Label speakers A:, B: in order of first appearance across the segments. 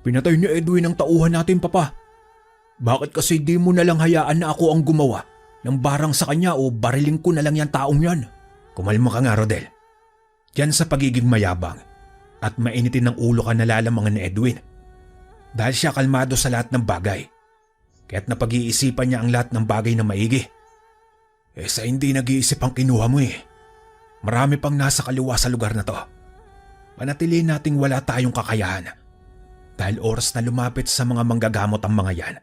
A: Pinatay ni Edwin ang tauhan natin, Papa. Bakit kasi di mo na lang hayaan na ako ang gumawa ng barang sa kanya o bariling ko na lang yan taong yan? Kumalma ka nga, Rodel. Yan sa pagiging mayabang at mainitin ng ulo ka nalalamangan ni Edwin. Dahil siya kalmado sa lahat ng bagay. Kaya't napag-iisipan niya ang lahat ng bagay na maigi. Sa hindi nag-iisip ang kinuha mo eh. Marami pang nasa kaliwa sa lugar na to. Panatilihin nating wala tayong kakayahan. Dahil oras na lumapit sa mga manggagamot ang mga yan.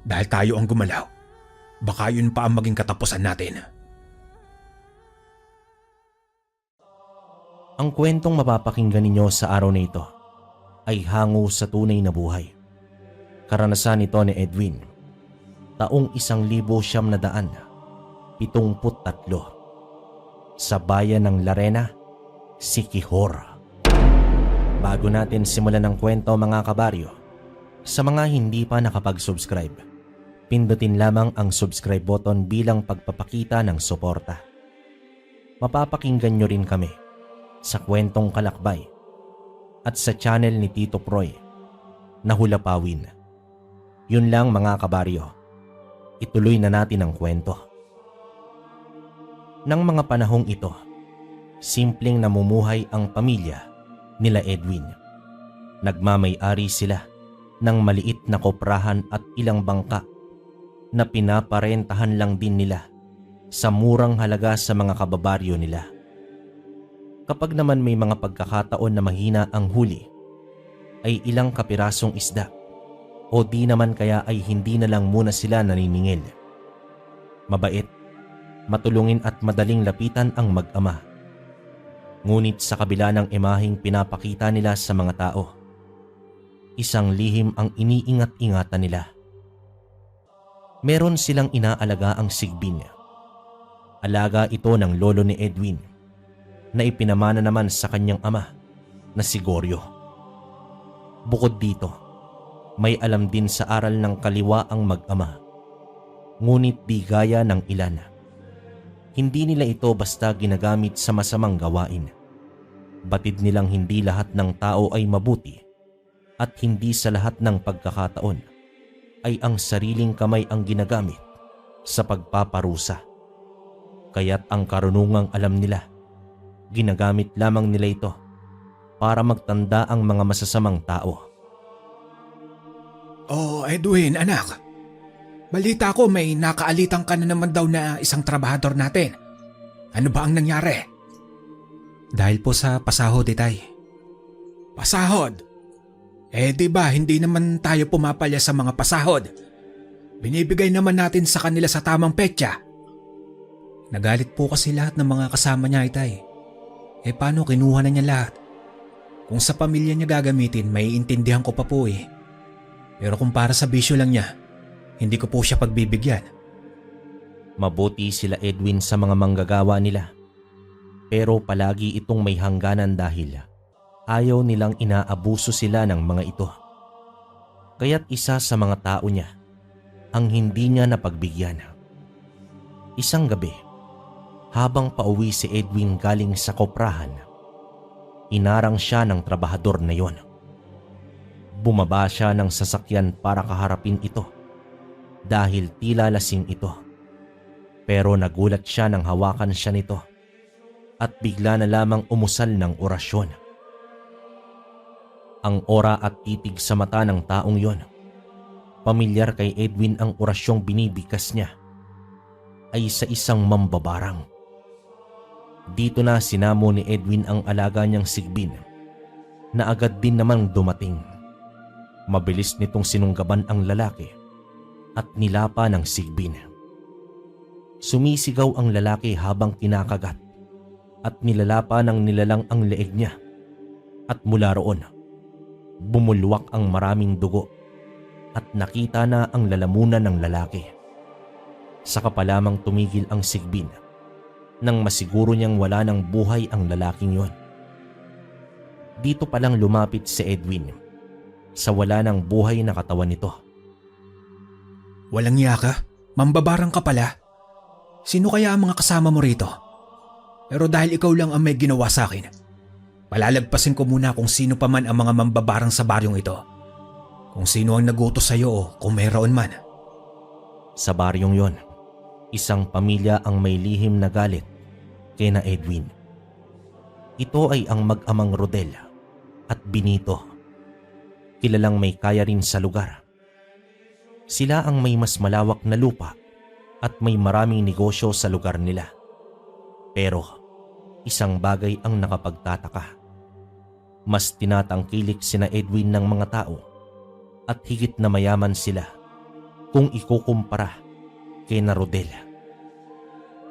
A: Dahil tayo ang gumalaw. Baka yun pa ang maging katapusan natin.
B: Ang kwentong mapapakinggan ninyo sa araw na ito ay hango sa tunay na buhay. Karanasan nito ni Edwin, taong 1973, sa bayan ng Larena, Siquijor. Bago natin simulan ang kwento mga kabaryo, sa mga hindi pa nakapag-subscribe, pindutin lamang ang subscribe button bilang pagpapakita ng suporta. Mapapakinggan nyo rin kami sa kwentong Kalakbay at sa channel ni Tito Proy na Hulapawin. Yun lang mga kabaryo, ituloy na natin ang kwento. Nang mga panahong ito, simpleng namumuhay ang pamilya nila Edwin. Nagmamay-ari sila ng maliit na koprahan at ilang bangka na pinaparentahan lang din nila sa murang halaga sa mga kababaryo nila. Kapag naman may mga pagkakataon na mahina ang huli, ay ilang kapirasong isda o di naman kaya ay hindi na lang muna sila naniningil. Mabait, matulungin at madaling lapitan ang mag-ama. Ngunit sa kabila ng imaheng pinapakita nila sa mga tao, isang lihim ang iniingat-ingatan nila. Meron silang inaalaga ang sigbin. Alaga ito ng lolo ni Edwin na ipinamana naman sa kanyang ama na si Goryo. Bukod dito, may alam din sa aral ng kaliwa ang mag-ama. Ngunit di gaya ng ilan. Hindi nila ito basta ginagamit sa masamang gawain. Batid nilang hindi lahat ng tao ay mabuti at hindi sa lahat ng pagkakataon ay ang sariling kamay ang ginagamit sa pagpaparusa. Kaya't ang karunungang alam nila, ginagamit lamang nila ito para magtanda ang mga masasamang tao.
A: Oh, Edwin, anak. Balita ko may nakaalitan ka na naman daw na isang trabahador natin. Ano ba ang nangyari? Dahil po sa pasahod, Itay. Pasahod? Di ba hindi naman tayo pumapalya sa mga pasahod? Binibigay naman natin sa kanila sa tamang petsa. Nagalit po kasi lahat ng mga kasama niya, Itay. Paano kinuha na niya lahat? Kung sa pamilya niya gagamitin, maiintindihan ko pa po eh. Pero kung para sa bisyo lang niya, hindi ko po siya pagbibigyan.
B: Mabuti sila Edwin sa mga manggagawa nila. Pero palagi itong may hangganan dahil ayaw nilang inaabuso sila ng mga ito. Kaya't isa sa mga tao niya ang hindi niya napagbigyan. Isang gabi, habang pauwi si Edwin galing sa koprahan, inarang siya ng trabahador na yon. Bumaba siya ng sasakyan para kaharapin ito dahil tila lasing ito. Pero nagulat siya nang hawakan siya nito at bigla na lamang umusal ng orasyon. Ang ora at titig sa mata ng taong yon, pamilyar kay Edwin ang orasyong binibigkas niya, ay sa isang mambabarang. Dito na sinamo ni Edwin ang alaga niyang sigbin na agad din namang dumating. Mabilis nitong sinunggaban ang lalaki at nilapa ng sigbin. Sumisigaw ang lalaki habang kinakagat at nilalapa ng nilalang ang leeg niya, at mula roon bumulwak ang maraming dugo at nakita na ang lalamunan ng lalaki. Saka pa lamang tumigil ang sigbin nang masiguro niyang wala ng buhay ang lalaking yon. Dito palang lumapit si Edwin sa wala ng buhay na katawan nito.
A: Walang iya ka? Mambabarang ka pala? Sino kaya ang mga kasama mo rito? Pero dahil ikaw lang ang may ginawa sa akin, palalagpasin ko muna kung sino pa man ang mga mambabarang sa baryong ito. kung sino ang nagutos sa'yo o kung mayroon man.
B: Sa baryong yon, isang pamilya ang may lihim na galit kay na Edwin. Ito ay ang mag-amang Rodel at Benito. Kilalang may kaya rin sa lugar. Sila ang may mas malawak na lupa at may maraming negosyo sa lugar nila. Pero isang bagay ang nakapagtataka. Mas tinatangkilik sina Edwin ng mga tao at higit na mayaman sila kung ikukumpara kay na Rodel.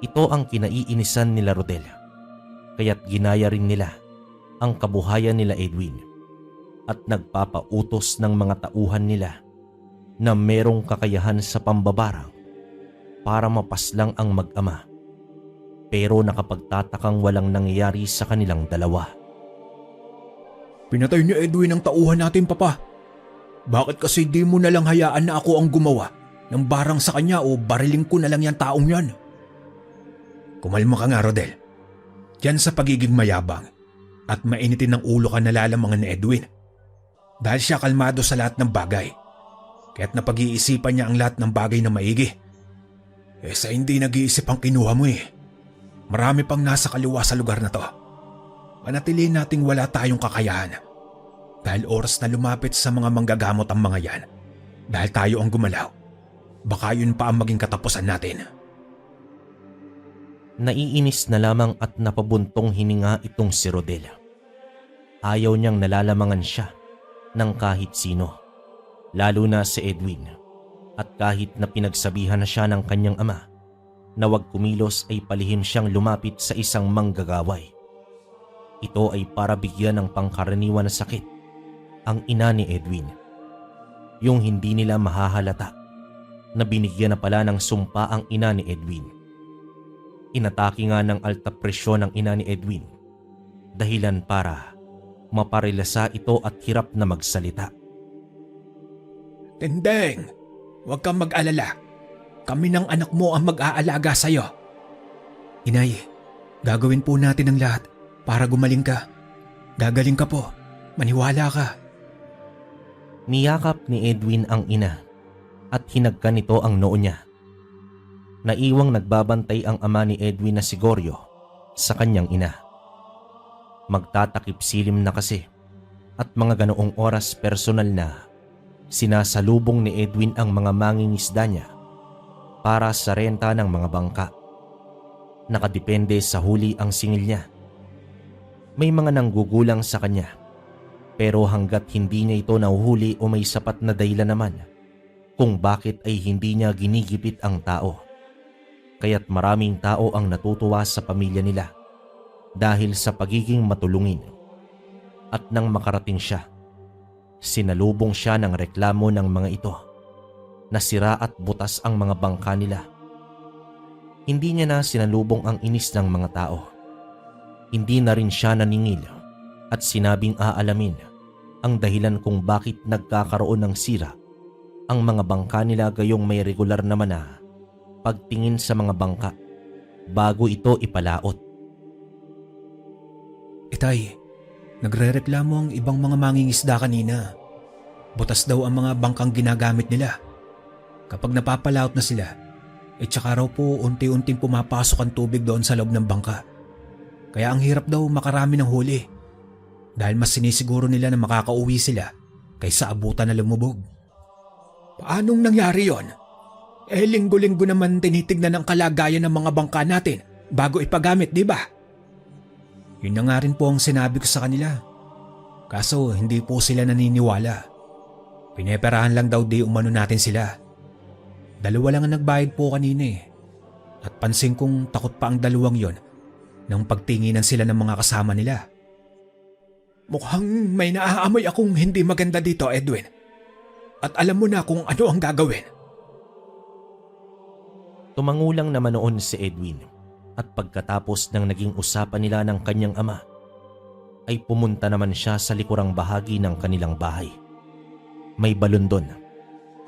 B: Ito ang kinaiinisan nila Rodel, kaya't ginaya rin nila ang kabuhayan nila Edwin at nagpapautos ng mga tauhan nila na merong kakayahan sa pambabarang para mapaslang ang mag-ama. Pero nakapagtatakang walang nangyayari sa kanilang dalawa.
A: Pinatay ni Edwin ang tauhan natin, Papa. Bakit kasi di mo na lang hayaan na ako ang gumawa ng barang sa kanya o bariling ko na lang yung taong yan? Kumalma ka nga, Rodel. Diyan sa pagiging mayabang at mainitin ng ulo ka nalalamangan ni Edwin. Dahil siya kalmado sa lahat ng bagay. Kaya't napag-iisipan niya ang lahat ng bagay na maigi. Sa hindi nag-iisip ang kinuha mo eh. Marami pang nasa kaliwa sa lugar na to. Manatilihin nating wala tayong kakayahan. Dahil oras na lumapit sa mga manggagamot ang mga yan. Dahil tayo ang gumalaw. Baka yun pa ang maging katapusan natin.
B: Naiinis na lamang at napabuntong hininga itong si Rodel. Ayaw niyang nalalamangan siya ng kahit sino. Lalo na si Edwin. At kahit na pinagsabihan na siya ng kanyang ama na wag kumilos ay palihim siyang lumapit sa isang manggagaway. Ito ay para bigyan ng pangkaraniwan na sakit ang ina ni Edwin. Yung hindi nila mahahalata na binigyan na pala ng sumpa ang ina ni Edwin. Inatake nga ng alta presyon ang ina ni Edwin, dahilan para maparilasa ito at hirap na magsalita.
A: Tendeng, huwag kang mag-alala. Kami ng anak mo ang mag-aalaga sa'yo. Inay, gagawin po natin ang lahat para gumaling ka. Gagaling ka po. Maniwala ka.
B: Niyakap ni Edwin ang ina at hinagkan nito ang noo niya. Naiwang nagbabantay ang ama ni Edwin na si Goryo sa kanyang ina. Magtatakip silim na kasi at mga ganoong oras personal na sinasalubong ni Edwin ang mga mangingisda niya para sa renta ng mga bangka. Nakadepende sa huli ang singil niya. May mga nanggugulang sa kanya, pero hanggat hindi niya ito nahuhuli o may sapat na dahilan naman kung bakit ay hindi niya ginigipit ang tao. Kaya't maraming tao ang natutuwa sa pamilya nila dahil sa pagiging matulungin. At nang makarating siya, sinalubong siya ng reklamo ng mga ito. Nasira at butas ang mga bangka nila. Hindi niya na sinalubong ang inis ng mga tao. Hindi na rin siya naningil at sinabing aalamin ang dahilan kung bakit nagkakaroon ng sira ang mga bangka nila gayong may regular naman na pagtingin sa mga bangka bago ito ipalaot.
A: Itay, nagrereklamo ang ibang mga mangingisda kanina. Butas daw ang mga bangkang ginagamit nila. Kapag napapalaot na sila, tsaka raw po unti-unting pumapasok ang tubig doon sa loob ng bangka. Kaya ang hirap daw makarami ng huli. Dahil mas sinisiguro nila na makakauwi sila kaysa abutan na lumubog. Paanong nangyari yon? Linggo-linggo naman tinitignan ang kalagayan ng mga bangka natin bago ipagamit, di ba? Yun na nga rin po ang sinabi ko sa kanila. Kaso hindi po sila naniniwala. Pineperahan lang daw di umano natin sila. Dalawa lang ang nagbayad po kanina eh. At pansin kong takot pa ang dalawang yon nang pagtinginan sila ng mga kasama nila. Mukhang may naaamoy akong hindi maganda dito, Edwin. At alam mo na kung ano ang gagawin.
B: Tumangulang naman noon si Edwin at pagkatapos ng naging usapan nila ng kanyang ama, ay pumunta naman siya sa likurang bahagi ng kanilang bahay. May balon doon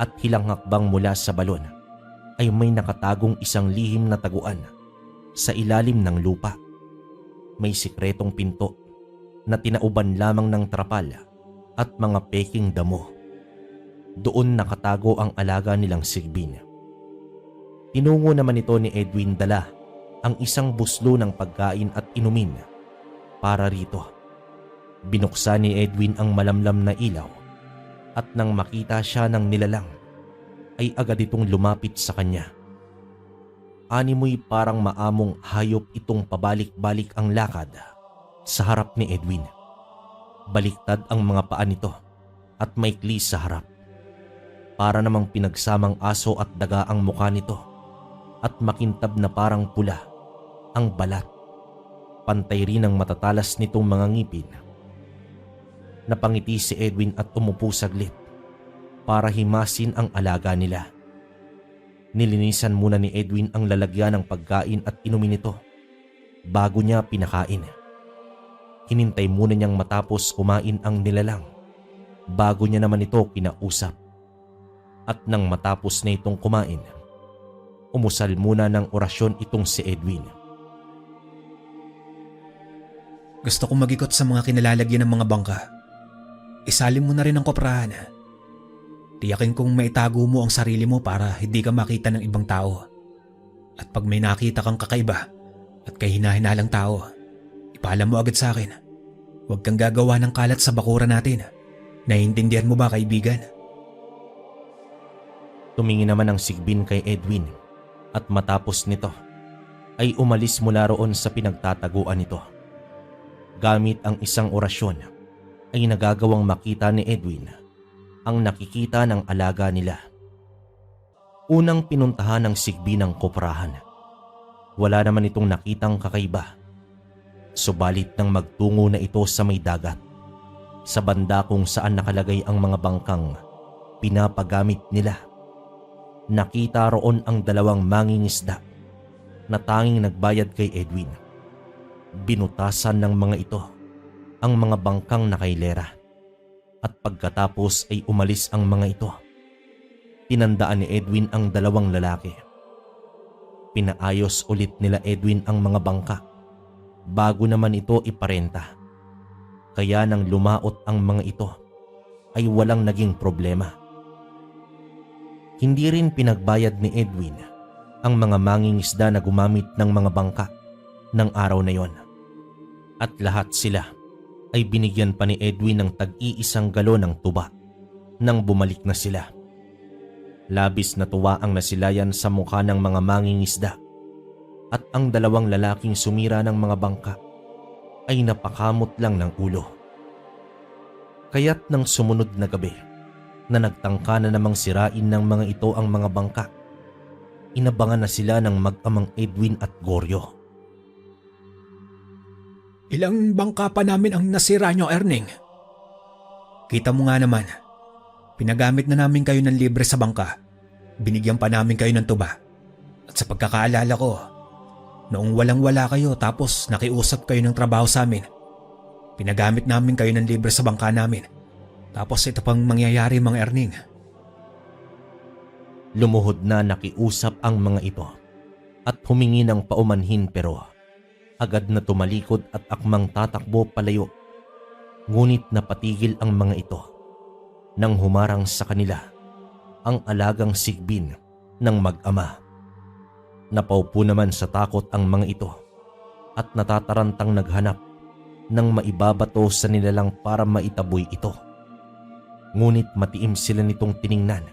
B: at hilang hakbang mula sa balon ay may nakatagong isang lihim na taguan sa ilalim ng lupa. May sikretong pinto na tinauban lamang ng trapal at mga peking damo. Doon nakatago ang alaga nilang Sigbin. Tinungo naman ito ni Edwin dala ang isang buslo ng pagkain at inumin para rito. Binuksan ni Edwin ang malamlam na ilaw at nang makita siya ng nilalang ay agad itong lumapit sa kanya. Animoy parang maamong hayop itong pabalik-balik ang lakad sa harap ni Edwin. Baliktad ang mga paa nito at maikli sa harap. Para namang pinagsamang aso at daga ang mukha nito at makintab na parang pula ang balat. Pantay rin ang matatalas nitong mga ngipin. Napangiti si Edwin at umupo saglit para himasin ang alaga nila. Nilinisan muna ni Edwin ang lalagyan ng pagkain at inumin nito bago niya pinakain. Hinintay muna niyang matapos kumain ang nilalang bago niya naman ito kinausap. At nang matapos na itong kumain, umusal muna ng orasyon itong si Edwin.
A: Gusto kong mag-ikot sa mga kinalalagyan ng mga bangka. Isalin mo na rin ang koprahan. Tiyakin kong maitago mo ang sarili mo para hindi ka makita ng ibang tao. At pag may nakita kang kakaiba at kahina-hinalang tao, ipaalam mo agad sa akin. Huwag kang gagawa ng kalat sa bakuran natin. Naiintindihan mo ba, kaibigan?
B: Tumingin naman ang Sigbin kay Edwin at matapos nito ay umalis mula roon sa pinagtataguan nito. Gamit ang isang orasyon ay nagagawang makita ni Edwin ang nakikita ng alaga nila. Unang pinuntahan ng Sigbin ang koprahan. Wala naman itong nakitang kakaiba. Subalit nang magtungo na ito sa may dagat, sa banda kung saan nakalagay ang mga bangkang pinapagamit nila, nakita roon ang dalawang mangingisda na tanging nagbayad kay Edwin. Binutasan ng mga ito ang mga bangkang nakailera at pagkatapos ay umalis ang mga ito. Tinandaan ni Edwin ang dalawang lalaki. Pinaayos ulit nila Edwin ang mga bangka bago naman ito iparenta. Kaya nang lumaot ang mga ito ay walang naging problema. Hindi rin pinagbayad ni Edwin ang mga mangingisda na gumamit ng mga bangka ng araw na yon. At lahat sila ay binigyan pa ni Edwin ng tag-iisang galon ng tuba nang bumalik na sila. Labis na tuwa ang nasilayan sa mukha ng mga mangingisda at ang dalawang lalaking sumira ng mga bangka ay napakamot lang ng ulo. Kaya't nang sumunod na gabi na nagtangka na namang sirain ng mga ito ang mga bangka, inabangan na sila ng mag-amang Edwin at Goryo.
A: Ilang bangka pa namin ang nasira nyo, Erning. Kita mo nga naman, pinagamit na namin kayo ng libre sa bangka. Binigyan pa namin kayo ng tuba. At sa pagkakaalala ko, noong walang-wala kayo tapos nakiusap kayo ng trabaho sa amin, pinagamit namin kayo ng libre sa bangka namin. Tapos ito pang mangyayari, mga Erning.
B: Lumuhod na nakiusap ang mga ito at humingi ng paumanhin pero agad na tumalikod at akmang tatakbo palayo. Ngunit napatigil ang mga ito nang humarang sa kanila ang alagang Sigbin ng mag-ama. Napaupo naman sa takot ang mga ito at natatarantang naghanap ng maibabato sa nilalang para maitaboy ito. Ngunit matiim sila nitong tiningnan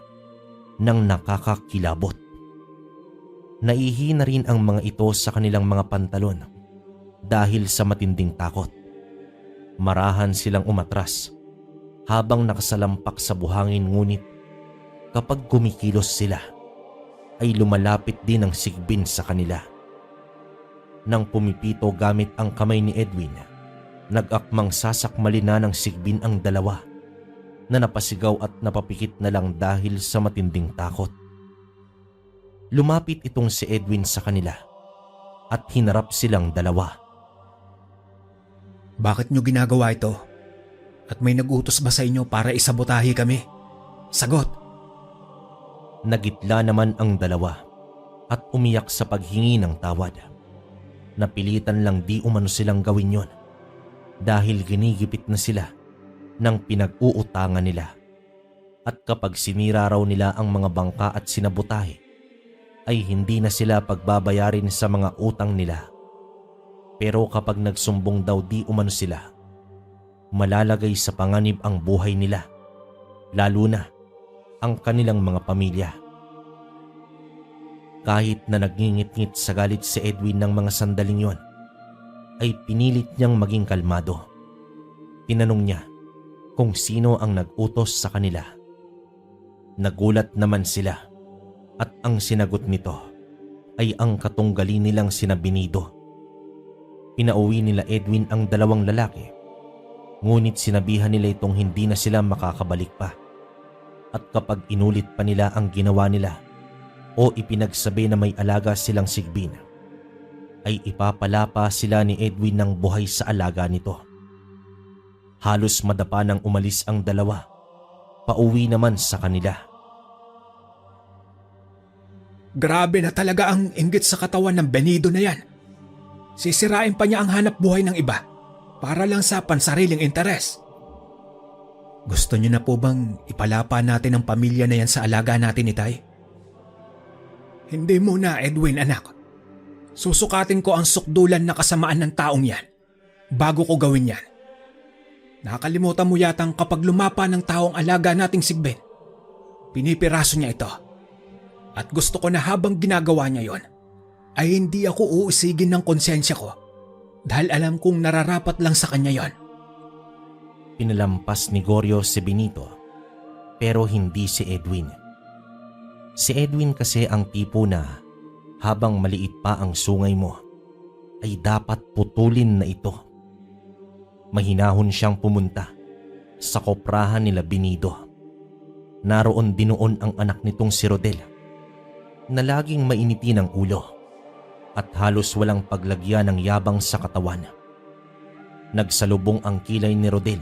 B: ng nakakakilabot. Naihina rin ang mga ito sa kanilang mga pantalon dahil sa matinding takot. Marahan silang umatras habang nakasalampak sa buhangin, ngunit kapag kumikilos sila ay lumalapit din ang Sigbin sa kanila. Nang pumipito gamit ang kamay ni Edwin, nag-akmang sasakmalin na ng Sigbin ang dalawa na napasigaw at napapikit na lang dahil sa matinding takot. Lumapit itong si Edwin sa kanila at hinarap silang dalawa.
A: Bakit nyo ginagawa ito? At may nag-utos ba sa inyo para isabotahe kami? Sagot!
B: Nagitla naman ang dalawa at umiyak sa paghingi ng tawad. Napilitan lang di umano silang gawin yon dahil ginigipit na sila ng pinag-uutangan nila. At kapag sinira raw nila ang mga bangka at sinabutahe, ay hindi na sila pagbabayarin sa mga utang nila. Pero kapag nagsumbong daw di umano sila, malalagay sa panganib ang buhay nila, lalo na ang kanilang mga pamilya. Kahit na nagngingit-ngit sa galit si Edwin ng mga sandaling yon, ay pinilit niyang maging kalmado. Tinanong niya kung sino ang nag-utos sa kanila. Nagulat naman sila at ang sinagot nito ay ang katunggali nilang sina Benido. Pinauwi nila Edwin ang dalawang lalaki, ngunit sinabihan nila itong hindi na sila makakabalik pa. At kapag inulit pa nila ang ginawa nila o ipinagsabi na may alaga silang sigbin, ay ipapalapa sila ni Edwin ng buhay sa alaga nito. Halos madapa nang umalis ang dalawa, pauwi naman sa kanila.
A: Grabe na talaga ang inggit sa katawan ng Benido na yan. Sisirain pa niya ang hanap buhay ng iba para lang sa pansariling interes. Gusto niyo na po bang ipalapa natin ang pamilya na yan sa alaga natin, Itay? Hindi muna, Edwin, anak. Susukatin ko ang sukdulan na kasamaan ng taong yan bago ko gawin yan. Nakalimutan mo yatang kapag lumapa ng taong alaga nating sigbin, pinipiraso niya ito. At gusto ko na habang ginagawa niya yon, ay hindi ako uusigin ng konsensya ko dahil alam kong nararapat lang sa kanya yon.
B: Pinalampas ni Goryo si Benito, pero hindi si Edwin. Si Edwin kasi ang tipo na habang maliit pa ang sungay mo, ay dapat putulin na ito. Mahinahon siyang pumunta sa koprahan nila Benido. Naroon din noon ang anak nitong si Rodel, na laging mainiti ng ulo at halos walang paglagyan ng yabang sa katawan. Nagsalubong ang kilay ni Rodel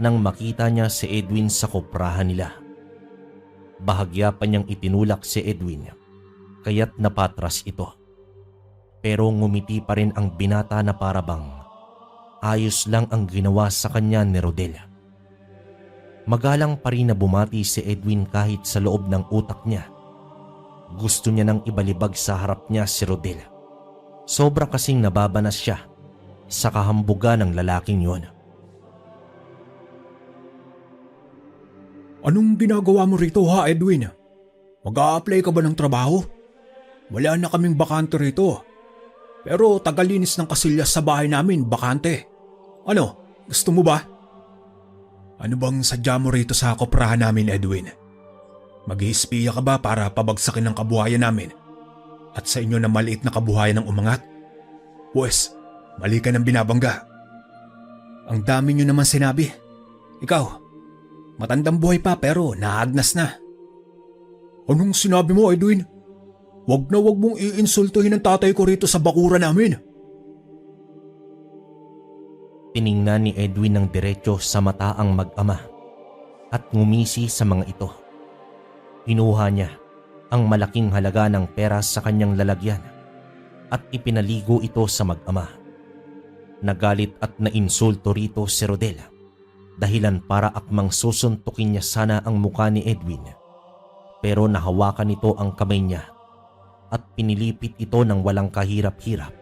B: nang makita niya si Edwin sa koprahan nila. Bahagya pa niyang itinulak si Edwin, kaya't napatras ito. Pero ngumiti pa rin ang binata na parabang ayos lang ang ginawa sa kanya ni Rodel. Magalang pa rin na bumati si Edwin kahit sa loob ng utak niya. Gusto niya nang ibalibag sa harap niya si Rodel. Sobra kasing nababanas siya sa kahambugan ng lalaking yon.
A: Anong ginagawa mo rito, ha, Edwin? Mag-a-apply ka ba ng trabaho? Wala na kaming bakante rito. Pero tagalinis ng kasilyas sa bahay namin, bakante. Ano, gusto mo ba? Ano bang sadya mo rito sa koprahan namin, Edwin? Mag-iispiya ka ba para pabagsakin ng kabuhayan namin? At sa inyo na maliit na kabuhayan ng umangat? Pwes, mali ka ng binabangga. Ang dami nyo naman sinabi. Ikaw, matandang buhay pa pero naagnas na. Anong sinabi mo, Edwin? Wag na wag mong iinsultuhin ang tatay ko rito sa bakura namin.
B: Tiningnan ni Edwin ng diretso sa mata ang mag-ama at ngumisi sa mga ito. Inuha niya ang malaking halaga ng pera sa kanyang lalagyan at ipinaligo ito sa mag-ama. Nagalit at nainsulto rito si Rodel, dahilan para akmang susuntukin niya sana ang mukha ni Edwin. Pero nahawakan nito ang kamay niya at pinilipit ito ng walang kahirap-hirap,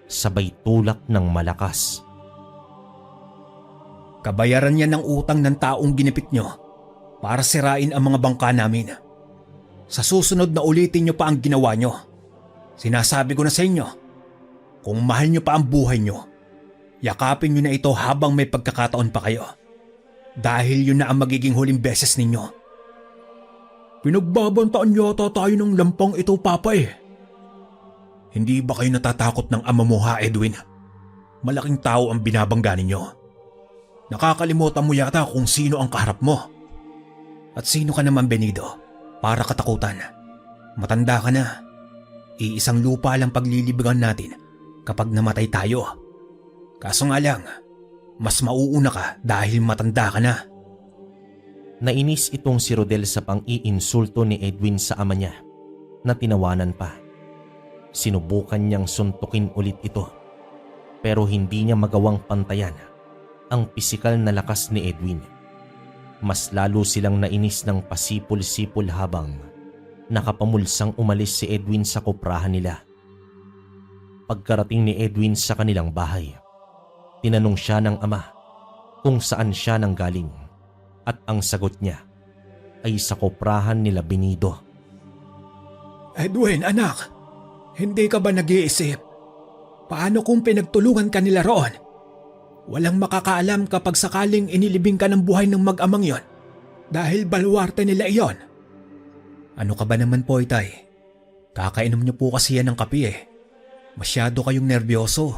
B: sabay tulak ng malakas.
A: Kabayaran niya ng utang ng taong ginipit nyo para sirain ang mga bangka namin. Sa susunod na ulitin nyo pa ang ginawa nyo. Sinasabi ko na sa inyo, kung mahal nyo pa ang buhay nyo, yakapin nyo na ito habang may pagkakataon pa kayo. Dahil yun na ang magiging huling beses ninyo. Pinagbabantaan yata tayo ng lampang ito, Papa eh. Hindi ba kayo natatakot ng ama mo, ha, Edwin? Malaking tao ang binabangga ninyo. Nakakalimutan mo yata kung sino ang kaharap mo. At sino ka naman, Benido, para katakutan. Matanda ka na. Iisang lupa lang paglilibigan natin kapag namatay tayo. Kaso nga lang, mas mauuna ka dahil matanda ka na.
B: Nainis itong si Rodel sa pang-iinsulto ni Edwin sa ama niya na tinawanan pa. Sinubukan niyang suntukin ulit ito, pero hindi niya magawang pantayan ang pisikal na lakas ni Edwin. Mas lalo silang nainis ng pasipol-sipol habang nakapamulsang umalis si Edwin sa koprahan nila. Pagkarating ni Edwin sa kanilang bahay, tinanong siya ng ama kung saan siya nanggaling at ang sagot niya ay sa koprahan nila Benido.
A: Edwin, anak, hindi ka ba nag-iisip? Paano kung pinagtulungan ka nila roon? Walang makakaalam kapag sakaling inilibing ka ng buhay ng mag-amang yon dahil baluarte nila iyon. Ano ka ba naman po, Itay? Kakainom niyo po kasi yan ng kape eh. Masyado kayong nervyoso.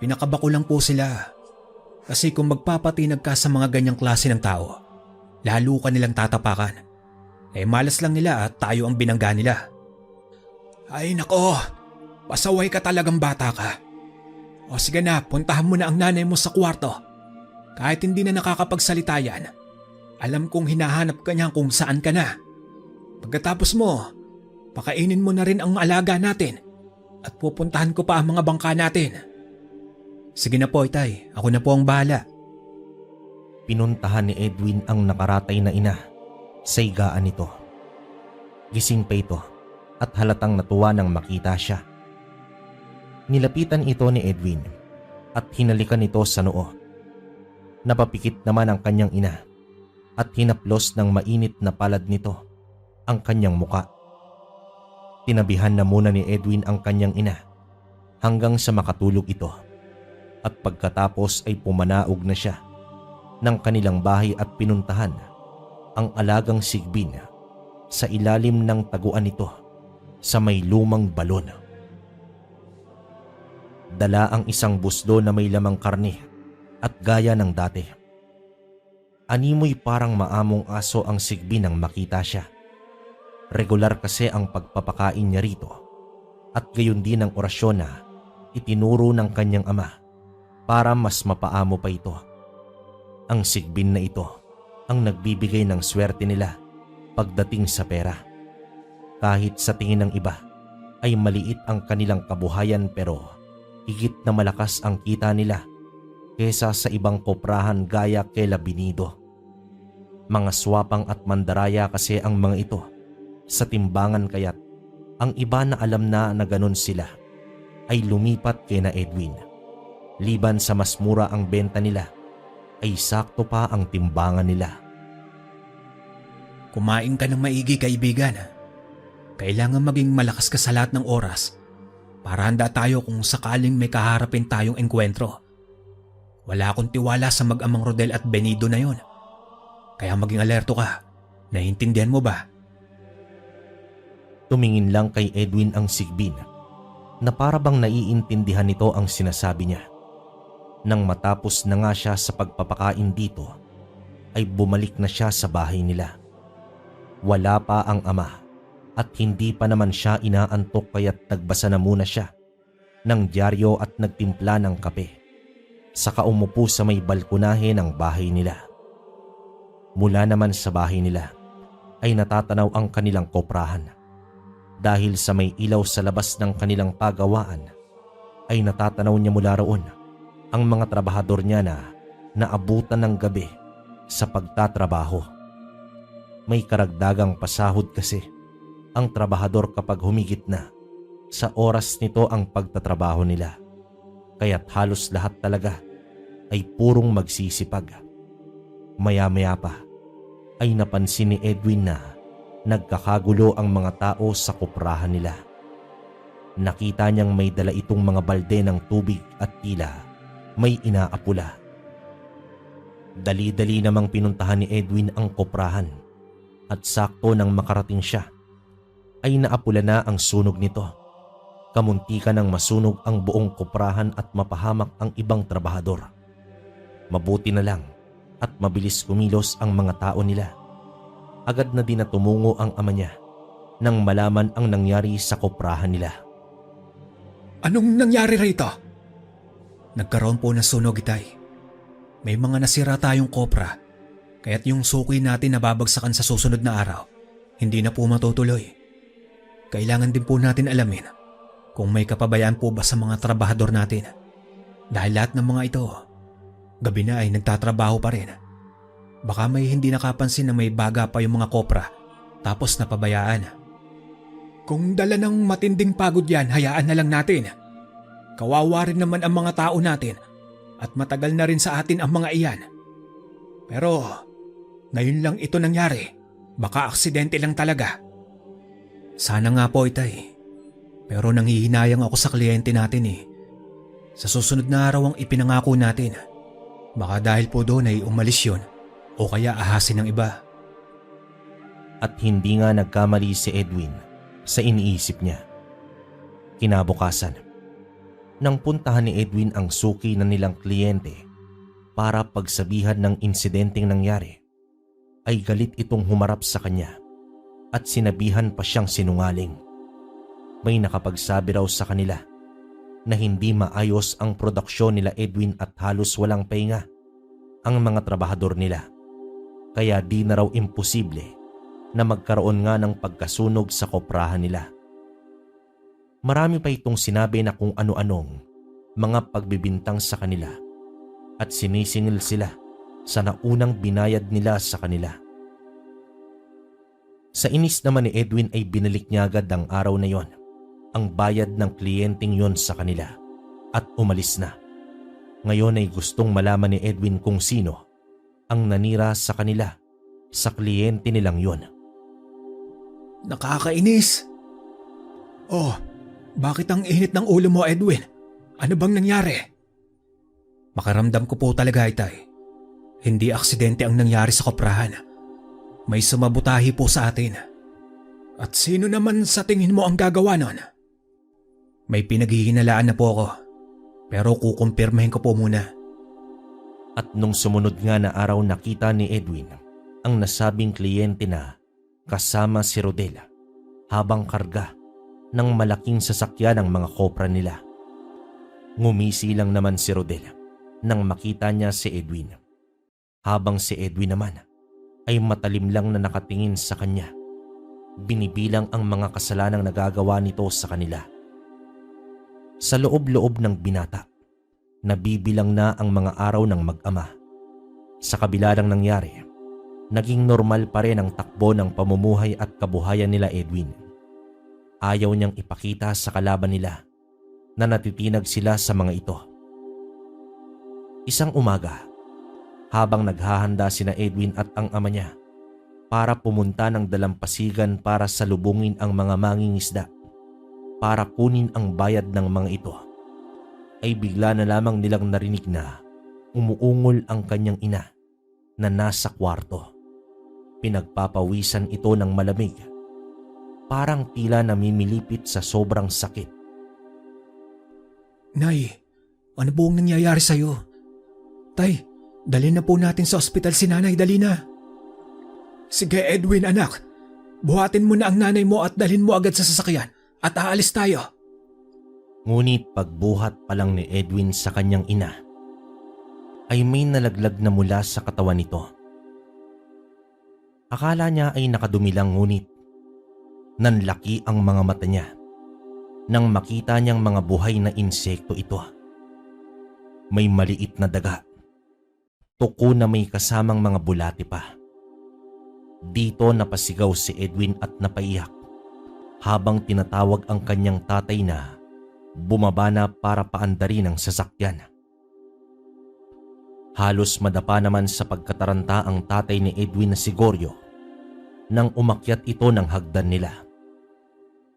A: Pinakaba ko lang po sila. Kasi kung magpapatinag ka sa mga ganyang klase ng tao, lalo ka nilang tatapakan. Eh malas lang nila at tayo ang binangga nila. Ay nako, pasaway ka talagang bata ka. O sige na, puntahan mo na ang nanay mo sa kwarto. Kahit hindi na nakakapagsalita yan, alam kong hinahanap ka niya kung saan ka na. Pagkatapos mo, pakainin mo na rin ang alaga natin at pupuntahan ko pa ang mga bangka natin. Sige na po, Itay. Ako na po ang bahala.
B: Pinuntahan ni Edwin ang nakaratay na ina sa higaan nito. Gising pa ito at halatang natuwa nang makita siya. Nilapitan ito ni Edwin at hinalikan ito sa noo. Napapikit naman ang kanyang ina at hinaplos ng mainit na palad nito ang kanyang muka. Tinabihan na muna ni Edwin ang kanyang ina hanggang sa makatulog ito at pagkatapos ay pumanaog na siya ng kanilang bahay at pinuntahan ang alagang Sigbin sa ilalim ng taguan nito sa may lumang balon. Dala ang isang buslo na may lamang karne at gaya ng dati. Animoy parang maamong aso ang Sigbin nang makita siya. Regular kasi ang pagpapakain niya rito at gayon din ang orasyon na itinuro ng kanyang ama para mas mapaamo pa ito. Ang Sigbin na ito ang nagbibigay ng swerte nila pagdating sa pera. Kahit sa tingin ng iba ay maliit ang kanilang kabuhayan pero higit na malakas ang kita nila kesa sa ibang koprahan gaya kela Benido. Mga swapang at mandaraya kasi ang mga ito sa timbangan kaya't ang iba na alam na ganun sila ay lumipat kay na Edwin. Liban sa mas mura ang benta nila ay sakto pa ang timbangan nila.
A: Kumain ka ng maigi, kaibigan. Kailangan maging malakas ka sa lahat ng oras para handa tayo kung sakaling may kaharapin tayong engkwentro. Wala akong tiwala sa mag-amang Rodel at Benido na yon. Kaya maging alerto ka. Naiintindihan mo ba?
B: Tumingin lang kay Edwin ang Sigbin na para bang naiintindihan nito ang sinasabi niya. Nang matapos na nga siya sa pagpapakain dito, ay bumalik na siya sa bahay nila. Wala pa ang ama at hindi pa naman siya inaantok kaya't nagbasa na muna siya ng dyaryo at nagtimpla ng kape. Saka umupo sa may balkonahe ng bahay nila. Mula naman sa bahay nila ay natatanaw ang kanilang koprahan. Dahil sa may ilaw sa labas ng kanilang pagawaan ay natatanaw niya mula roon ang mga trabahador niya na naabutan ng gabi sa pagtatrabaho. May karagdagang pasahod kasi ang trabahador kapag humigit na sa oras nito ang pagtatrabaho nila. Kaya't halos lahat talaga ay purong magsisipag. Maya-maya pa ay napansin ni Edwin na nagkakagulo ang mga tao sa koprahan nila. Nakita niyang may dala itong mga balde ng tubig at tila may inaapula. Dali-dali namang pinuntahan ni Edwin ang koprahan at sakto nang makarating siya ay naapula na ang sunog nito. Kamuntikan ng masunog ang buong koprahan at mapahamak ang ibang trabahador. Mabuti na lang at mabilis kumilos ang mga tao nila. Agad na din na tumungo ang ama niya nang malaman ang nangyari sa koprahan nila.
A: Anong nangyari rito? Nagkaroon po ng sunog, Itay. May mga nasira tayong kopra, kaya't yung suki natin nababagsakan sa susunod na araw. Hindi na po matutuloy. Kailangan din po natin alamin kung may kapabayaan po ba sa mga trabahador natin. Dahil lahat ng mga ito, gabi na ay nagtatrabaho pa rin. Baka may hindi nakapansin na may baga pa yung mga kopra tapos napabayaan. Kung dala ng matinding pagod yan, hayaan na lang natin. Kawawa rin naman ang mga tao natin at matagal na rin sa atin ang mga iyan. Pero ngayon lang ito nangyari. Baka aksidente lang talaga. Sana nga po, Itay. Pero nanghihinayang ako sa kliyente natin eh. Sa susunod na araw ang ipinangako natin. Baka dahil po doon ay umalis yun o kaya ahasin ng iba.
B: At hindi nga nagkamali si Edwin sa iniisip niya. Kinabukasan, nang puntahan ni Edwin ang suki na nilang kliyente para pagsabihan ng insidenteng nangyari, ay galit itong humarap sa kanya at sinabihan pa siyang sinungaling. May nakapagsabi raw sa kanila na hindi maayos ang produksyon nila Edwin at halos walang pahinga ang mga trabahador nila. Kaya di na raw imposible na magkaroon nga ng pagkasunog sa koprahan nila. Marami pa itong sinabi na kung ano-anong mga pagbibintang sa kanila at sinisingil sila sa naunang binayad nila sa kanila. Sa inis naman ni Edwin ay binalik niya agad ang araw na yon, ang bayad ng kliyenteng yon sa kanila at umalis na. Ngayon ay gustong malaman ni Edwin kung sino ang nanira sa kanila sa kliyente nilang yon.
A: Nakakainis! Oh, bakit ang init ng ulo mo, Edwin? Ano bang nangyari? Makaramdam ko po talaga, Itay. Hindi aksidente ang nangyari sa koprahan. May sumabutahi po sa atin. At sino naman sa tingin mo ang gagawa nun? May pinaghihinalaan na po ako. Pero kukumpirmahin ko po muna.
B: At nung sumunod nga na araw nakita ni Edwin ang nasabing kliyente na kasama si Rodel habang karga ng malaking sasakyan ng mga kopra nila. Ngumisi lang naman si Rodel nang makita niya si Edwin. Habang si Edwin naman ay matalim lang na nakatingin sa kanya. Binibilang ang mga kasalanang nagagawa nito sa kanila. Sa loob-loob ng binata, nabibilang na ang mga araw ng mag-ama. Sa kabila ng nangyari, naging normal pa rin ang takbo ng pamumuhay at kabuhayan nila Edwin. Ayaw niyang ipakita sa kalaban nila na natitinag sila sa mga ito. Isang umaga, habang naghahanda sina Edwin at ang ama niya para pumunta ng dalampasigan para salubungin ang mga mangingisda para kunin ang bayad ng mga ito, ay bigla na lamang nilang narinig na umuungol ang kanyang ina na nasa kwarto. Pinagpapawisan ito ng malamig, parang tila namimilipit sa sobrang sakit.
A: Nay, ano po ang nangyayari sa'yo? Tay, dalhin na po natin sa ospital si nanay, dali na. Sige Edwin anak, buhatin mo na ang nanay mo at dalhin mo agad sa sasakyan at aalis tayo.
B: Ngunit pagbuhat pa lang ni Edwin sa kanyang ina, ay may nalaglag na mula sa katawan nito. Akala niya ay nakadumi lang, ngunit nanlaki ang mga mata niya nang makita niyang mga buhay na insekto ito. May maliit na daga, tuko na may kasamang mga bulati pa. Dito napasigaw si Edwin at napaiyak habang tinatawag ang kanyang tatay na bumaba na para paandarin ang sasakyan. Halos madapa naman sa pagkataranta ang tatay ni Edwin na si Goryo nang umakyat ito ng hagdan nila.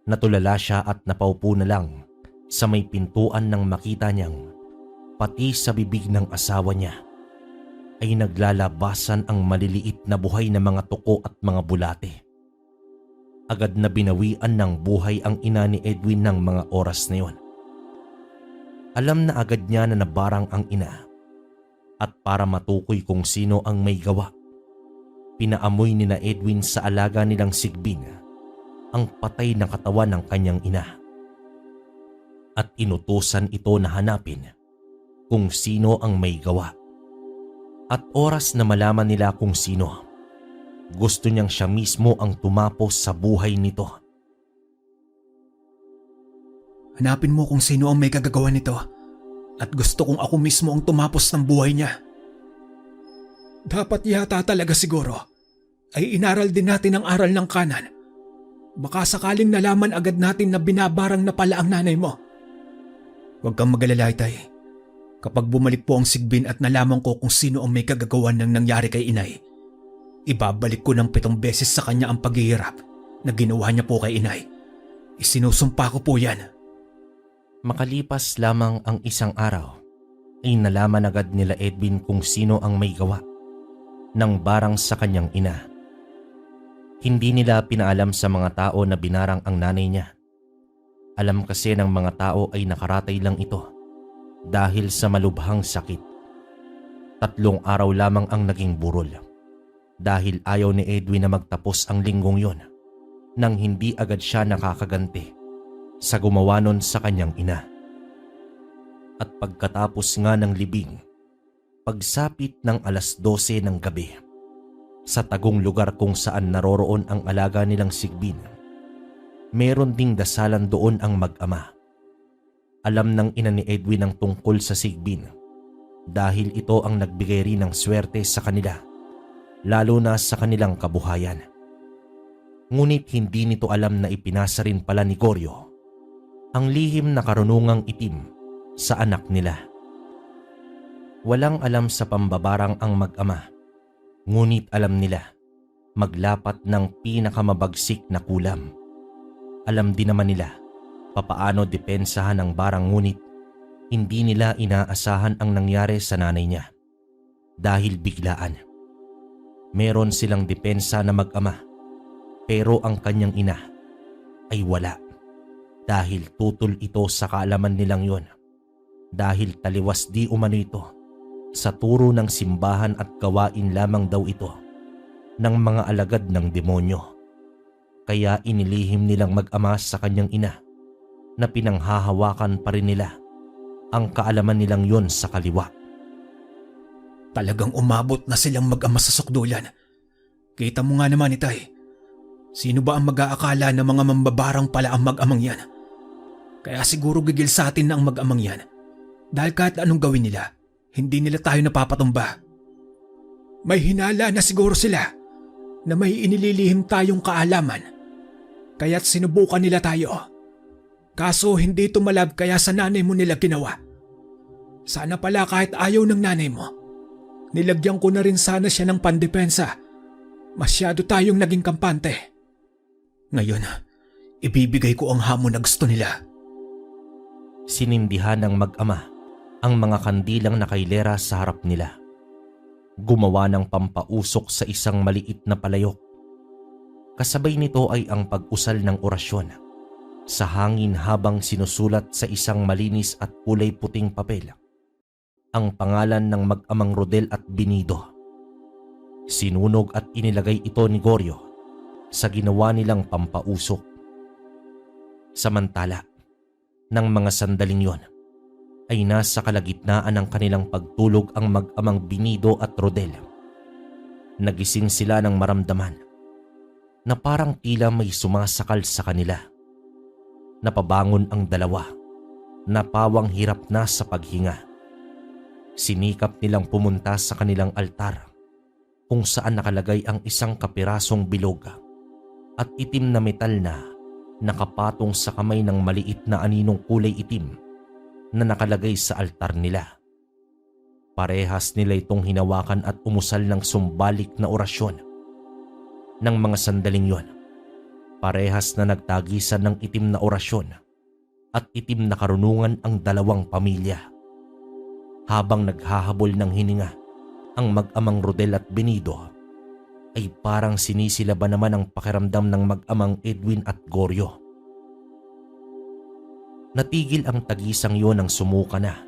B: Natulala siya at napaupo na lang sa may pintuan nang makita niyang pati sa bibig ng asawa niya ay naglalabasan ang maliliit na buhay na mga tuko at mga bulate. Agad na binawian ng buhay ang ina ni Edwin ng mga oras na yon. Alam na agad niya na nabarang ang ina at para matukoy kung sino ang may gawa, pinaamoy ni na Edwin sa alaga nilang sigbin ang patay na katawan ng kanyang ina. At inutusan ito na hanapin kung sino ang may gawa. At oras na malaman nila kung sino, gusto niyang siya mismo ang tumapos sa buhay nito.
A: Hanapin mo kung sino ang may kagagawa nito at gusto kong ako mismo ang tumapos ng buhay niya. Dapat yata talaga siguro ay inaral din natin ang aral ng kanan. Baka sakaling nalaman agad natin na binabarang na pala ang nanay mo. Huwag kang mag-alala, Itay. Kapag bumalik po ang Sigbin at nalaman ko kung sino ang may kagagawan ng nangyari kay inay, ibabalik ko ng 7 beses sa kanya ang paghihirap na ginawa niya po kay inay. Isinusumpa ko po yan.
B: Makalipas lamang ang isang araw, ay nalaman agad nila Edwin kung sino ang may gawa ng barang sa kanyang ina. Hindi nila pinaalam sa mga tao na binarang ang nanay niya. Alam kasi ng mga tao ay nakaratay lang ito dahil sa malubhang sakit. 3 araw lamang ang naging burol dahil ayaw ni Edwin na magtapos ang linggong yon nang hindi agad siya nakakaganti sa gumawa nun sa kanyang ina. At pagkatapos nga ng libing, pagsapit ng 12:00 ng gabi, sa tagong lugar kung saan naroroon ang alaga nilang Sigbin, meron ding dasalan doon ang mag-ama. Alam ng ina ni Edwin ang tungkol sa Sigbin dahil ito ang nagbigay rin ng swerte sa kanila, lalo na sa kanilang kabuhayan. Ngunit hindi nito alam na ipinasa rin pala ni Goryo ang lihim na karunungang itim sa anak nila. Walang alam sa pambabarang ang mag-ama, ngunit alam nila maglapat ng pinakamabagsik na kulam. Alam din naman nila papaano depensahan ang barang, ngunit hindi nila inaasahan ang nangyari sa nanay niya dahil biglaan. Meron silang depensa na mag-ama, pero ang kanyang ina ay wala dahil tutol ito sa kaalaman nilang yon, dahil taliwas di umano ito sa turo ng simbahan at gawain lamang daw ito ng mga alagad ng demonyo. Kaya inilihim nilang mag-ama sa kanyang ina na pinanghahawakan pa rin nila ang kaalaman nilang yon sa kaliwa.
A: Talagang umabot na silang mag-ama sa sukdulan. Kita mo nga naman, Itay. Sino ba ang mag-aakala na mga mambabarang pala ang mag-amang yan? Kaya siguro gigil sa atin na ang mag-amang yan. Dahil kahit anong gawin nila, hindi nila tayo napapatumba. May hinala na siguro sila na may inililihim tayong kaalaman. Kaya't sinubukan nila tayo. Kaso hindi tumalab, kaya sa nanay mo nila ginawa. Sana pala kahit ayaw ng nanay mo, nilagyan ko na rin sana siya ng pandepensa. Masyado tayong naging kampante. Ngayon, ibibigay ko ang hamon na gusto nila.
B: Sinindihan ng mag-ama ang mga kandilang nakailera sa harap nila. Gumawa ng pampausok sa isang maliit na palayok. Kasabay nito ay ang pag-usal ng orasyon sa hangin habang sinusulat sa isang malinis at kulay puting papel ang pangalan ng mag-amang Rodel at Binido. Sinunog at inilagay ito ni Goryo sa ginawa nilang pampausok. Samantala, ng mga sandaling yon, ay nasa kalagitnaan ng kanilang pagtulog ang mag-amang Binido at Rodel. Nagising sila ng maramdaman na parang tila may sumasakal sa kanila. Napabangon ang dalawa na pawang hirap na sa paghinga. Sinikap nilang pumunta sa kanilang altar kung saan nakalagay ang isang kapirasong bilog at itim na metal na nakapatong sa kamay ng maliit na aninong kulay itim na nakalagay sa altar nila. Parehas nila itong hinawakan at umusal ng sumbalik na orasyon. Nang mga sandaling yon, parehas na nagtagisan ng itim na orasyon at itim na karunungan ang dalawang pamilya. Habang naghahabol ng hininga ang mag-amang Rodel at Benido, ay parang sinisilaban naman ang pakiramdam ng mag-amang Edwin at Goryo. Natigil ang tagisang yon nang sumuka na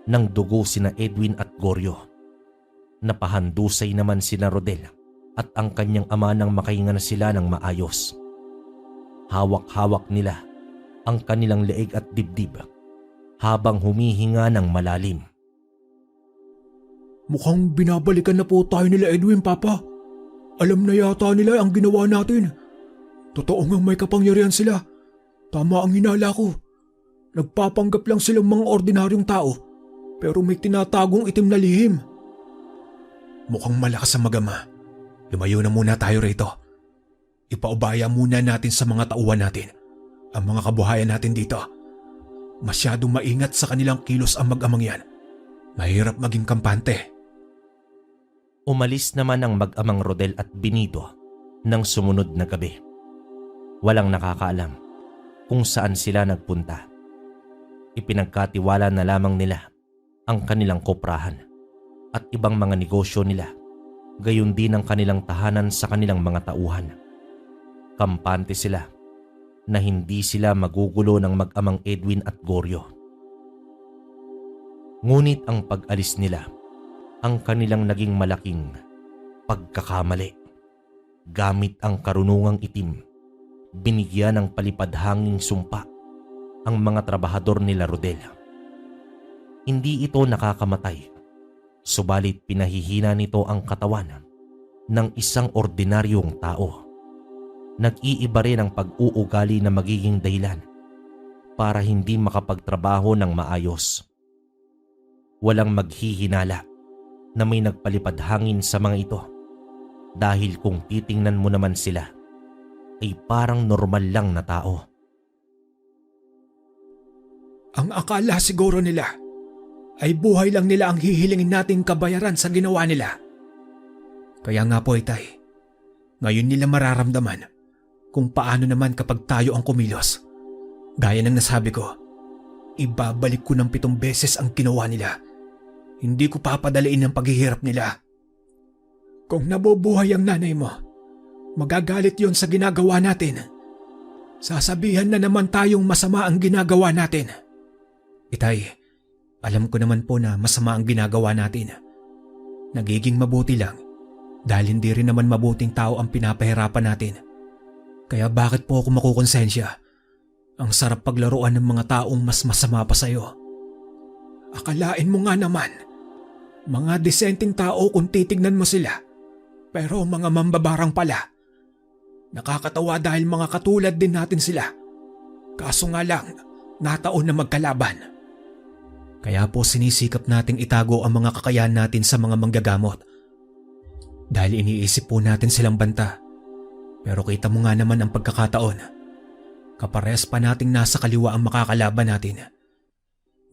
B: ng dugo sina Edwin at Goryo. Napahandusay naman sina Rodel at ang kanyang ama nang makahinga na sila ng maayos. Hawak-hawak nila ang kanilang leeg at dibdib habang humihinga ng malalim.
A: Mukhang binabalikan na po tayo nila Edwin, Papa. Alam na yata nila ang ginawa natin. Totoo ngang may kapangyarihan sila. Tama ang hinala ko. Nagpapanggap lang silang mga ordinaryong tao, pero may tinatagong itim na lihim. mukhang malakas ang magama. Lumayo na muna tayo rito. Ipaubaya muna natin sa mga tauhan natin ang mga kabuhayan natin dito. Masyadong maingat sa kanilang kilos ang mag-amang yan. Mahirap maging kampante.
B: Umalis naman ang mag-amang Rodel at Benido ng sumunod na gabi. Walang nakakaalam kung saan sila nagpunta. Ipinagkatiwala na lamang nila ang kanilang koprahan at ibang mga negosyo nila, gayon din ang kanilang tahanan sa kanilang mga tauhan. Kampante sila na hindi sila magugulo ng mag-amang Edwin at Goryo. Ngunit ang pag-alis nila ang kanilang naging malaking pagkakamali. Gamit ang karunungang itim, binigyan ng palipadhanging sumpa ang mga trabahador nila Rodel. Hindi ito nakakamatay, subalit pinahihina nito ang katawan ng isang ordinaryong tao. Nag-iiba rin ang pag-uugali na magiging dahilan para hindi makapagtrabaho ng maayos. Walang maghihinala na may nagpalipad hangin sa mga ito dahil kung titingnan mo naman sila ay parang normal lang na tao.
A: Ang akala siguro nila ay buhay lang nila ang hihilingin nating kabayaran sa ginawa nila. Kaya nga po, Itay, ngayon nila mararamdaman kung paano naman kapag tayo ang kumilos. Gaya ng nasabi ko, ibabalik ko ng 7 beses ang ginawa nila. Hindi ko papadaliin ang paghihirap nila. Kung nabubuhay ang nanay mo, magagalit yon sa ginagawa natin. Sasabihan na naman tayong masama ang ginagawa natin. Itay, alam ko naman po na masama ang ginagawa natin. Nagiging mabuti lang dahil hindi rin naman mabuting tao ang pinapahirapan natin. Kaya bakit po ako makukonsensya? Ang sarap paglaruan ng mga taong mas masama pa sa'yo. Akalain mo nga naman, mga disenteng tao kung titignan mo sila, pero mga mambabarang pala. Nakakatawa dahil mga katulad din natin sila. Kaso nga lang, nataon na magkalaban. Kaya po sinisikap nating itago ang mga kakayahan natin sa mga manggagamot. Dahil iniisip po natin silang banta. Pero kita mo nga naman ang pagkakataon. Kapares pa nating nasa kaliwa ang makakalaban natin.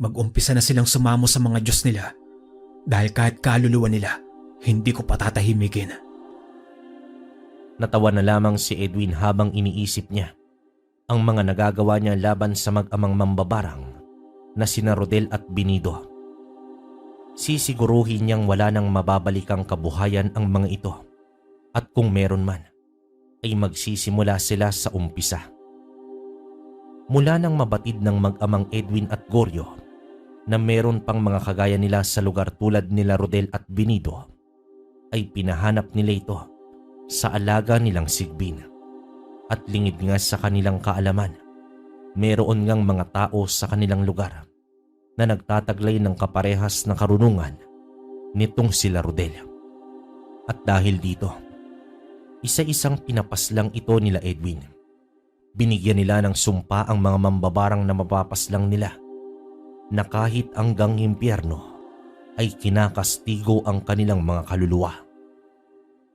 A: Mag-umpisa na silang sumamo sa mga Diyos nila. Dahil kahit kaluluwa nila, hindi ko patatahimikin.
B: Natawa na lamang si Edwin habang iniisip niya ang mga nagagawa niya laban sa mag-amang mambabarang na sina Rodel at Benido. Sisiguruhin niyang wala nang mababalikang kabuhayan ang mga ito at kung meron man ay magsisimula sila sa umpisa. Mula nang mabatid ng mag-amang Edwin at Goryo na meron pang mga kagaya nila sa lugar tulad nila Rodel at Benido, ay pinahanap nila ito sa alaga nilang Sigbin. At lingid nga sa kanilang kaalaman, meron ngang mga tao sa kanilang lugar na nagtataglay ng kaparehas na karunungan nitong sila Rodel. At dahil dito, isa-isang pinapaslang ito nila Edwin. Binigyan nila ng sumpa ang mga mambabarang na mapapaslang nila na kahit hanggang impyerno ay kinakastigo ang kanilang mga kaluluwa.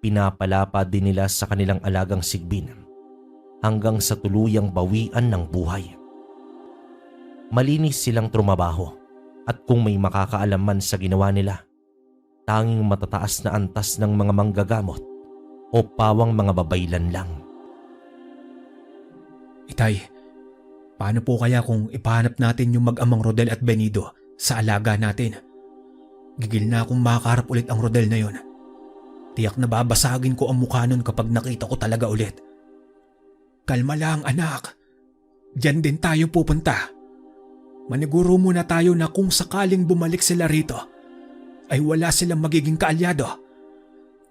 B: Pinapalapa din nila sa kanilang alagang Sigbin hanggang sa tuluyang bawian ng buhay. Malinis silang trumabaho at kung may makakaalam man sa ginawa nila, tanging matataas na antas ng mga manggagamot o pawang mga babaylan lang.
A: Itay, paano po kaya kung ipahanap natin yung mag-amang Rodel at Benido sa alaga natin? Gigil na akong makakarap ulit ang Rodel na yon. Tiyak na babasagin ko ang mukha nun kapag nakita ko talaga ulit. Kalma lang anak. Diyan din tayo pupunta. Maniguro muna tayo na kung sakaling bumalik sila rito, ay wala silang magiging kaalyado.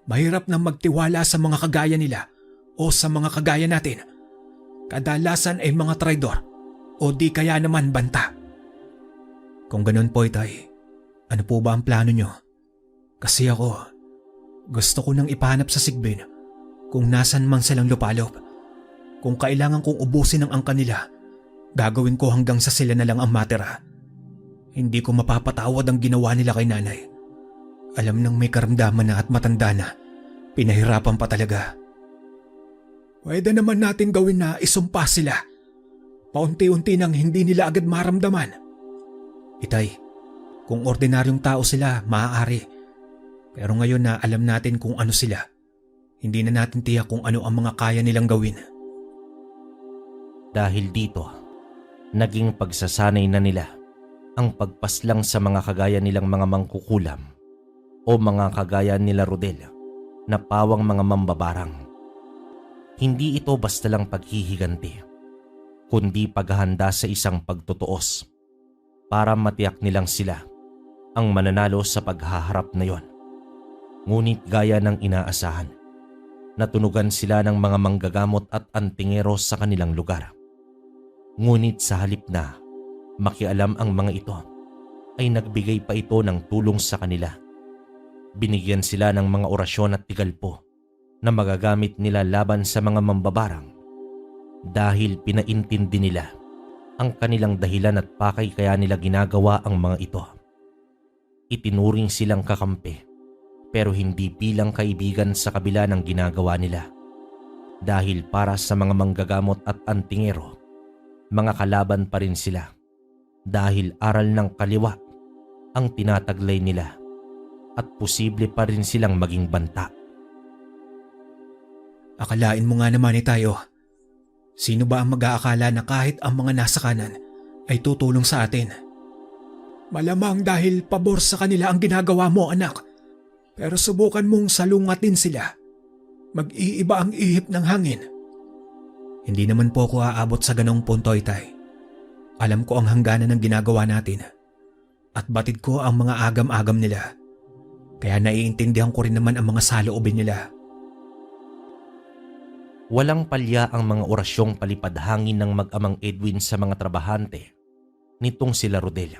A: Mahirap na magtiwala sa mga kagaya nila o sa mga kagaya natin. Kadalasan ay mga traidor o di kaya naman banta. Kung ganun po, Itay, ano po ba ang plano nyo? Kasi ako, gusto ko nang ipahanap sa Sigbin kung nasan man silang lupalop. Kung kailangan kong ubusin ang angka nila, gagawin ko hanggang sa sila na lang ang matira. Hindi ko mapapatawad ang ginawa nila kay nanay. Alam nang may karamdaman na at matanda na, pinahirapan pa talaga. Pwede naman natin gawin na isumpa sila. Paunti-unti nang hindi nila agad maramdaman. Itay, kung ordinaryong tao sila, maaari. Pero ngayon na alam natin kung ano sila, hindi na natin tiyak kung ano ang mga kaya nilang gawin.
B: Dahil dito, naging pagsasanay na nila ang pagpaslang sa mga kagaya nilang mga mangkukulam o mga kagaya nila Rodel na pawang mga mambabarang. Hindi ito basta lang paghihiganti, kundi paghahanda sa isang pagtutuos para matiyak nilang sila ang mananalo sa paghaharap na yon. Ngunit gaya ng inaasahan, natunugan sila ng mga manggagamot at antingero sa kanilang lugar. Ngunit sa halip na makialam ang mga ito, ay nagbigay pa ito ng tulong sa kanila. Binigyan sila ng mga orasyon at tigalpo na magagamit nila laban sa mga mambabarang dahil pinaintindi nila ang kanilang dahilan at pakay kaya nila ginagawa ang mga ito. Itinuring silang kakampi pero hindi bilang kaibigan sa kabila ng ginagawa nila. Dahil para sa mga manggagamot at antingero, mga kalaban pa rin sila dahil aral ng kaliwa ang tinataglay nila at posible pa rin silang maging banta.
A: Akalain mo nga naman tayo. Sino ba ang mag-aakala na kahit ang mga nasa kanan ay tutulong sa atin? Malamang dahil pabor sa kanila ang ginagawa mo, anak. Pero subukan mong salungatin sila. Mag-iiba ang ihip ng hangin. Hindi naman po ako aabot sa ganong punto, Itay. Alam ko ang hangganan ng ginagawa natin. At batid ko ang mga agam-agam nila. Kaya naiintindihan ko rin naman ang mga saloobin nila.
B: Walang palya ang mga orasyong palipadhangin ng mag-amang Edwin sa mga trabahante nitong sila Rodel.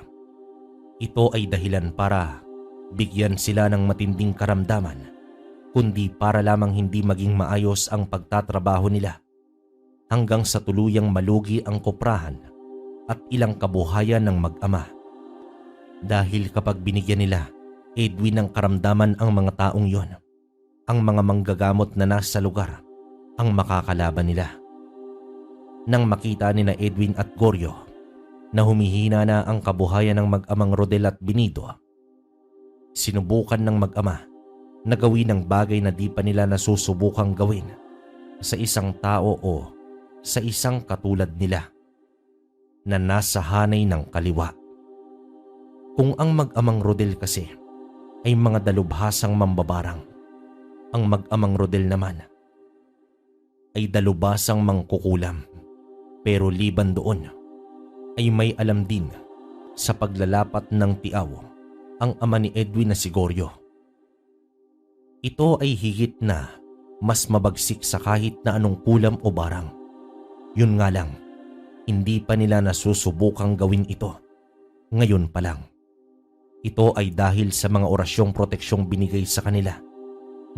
B: Ito ay dahilan para bigyan sila ng matinding karamdaman, kundi para lamang hindi maging maayos ang pagtatrabaho nila hanggang sa tuluyang malugi ang koprahan at ilang kabuhayan ng mag-ama. Dahil kapag binigyan nila Edwin ng karamdaman ang mga taong yon, ang mga manggagamot na nasa lugar ang makakalaban nila. Nang makita ni na Edwin at Goryo na humihina na ang kabuhayan ng mag-amang Rodel at Benido, sinubukan ng mag-ama na gawin ang bagay na di pa nila nasusubukang gawin sa isang tao o sa isang katulad nila na nasa hanay ng kaliwa. Kung ang mag-amang Rodel kasi ay mga dalubhasang mambabarang, ang mag-amang Rodel naman ay dalubhasang mangkukulam, pero liban doon ay may alam din sa paglalapat ng tiaw ang ama ni Edwin na si Goryo. Ito ay higit na mas mabagsik sa kahit na anong kulam o barang. Yun nga lang, hindi pa nila nasusubukang gawin ito. Ngayon pa lang. Ito ay dahil sa mga orasyong proteksyong binigay sa kanila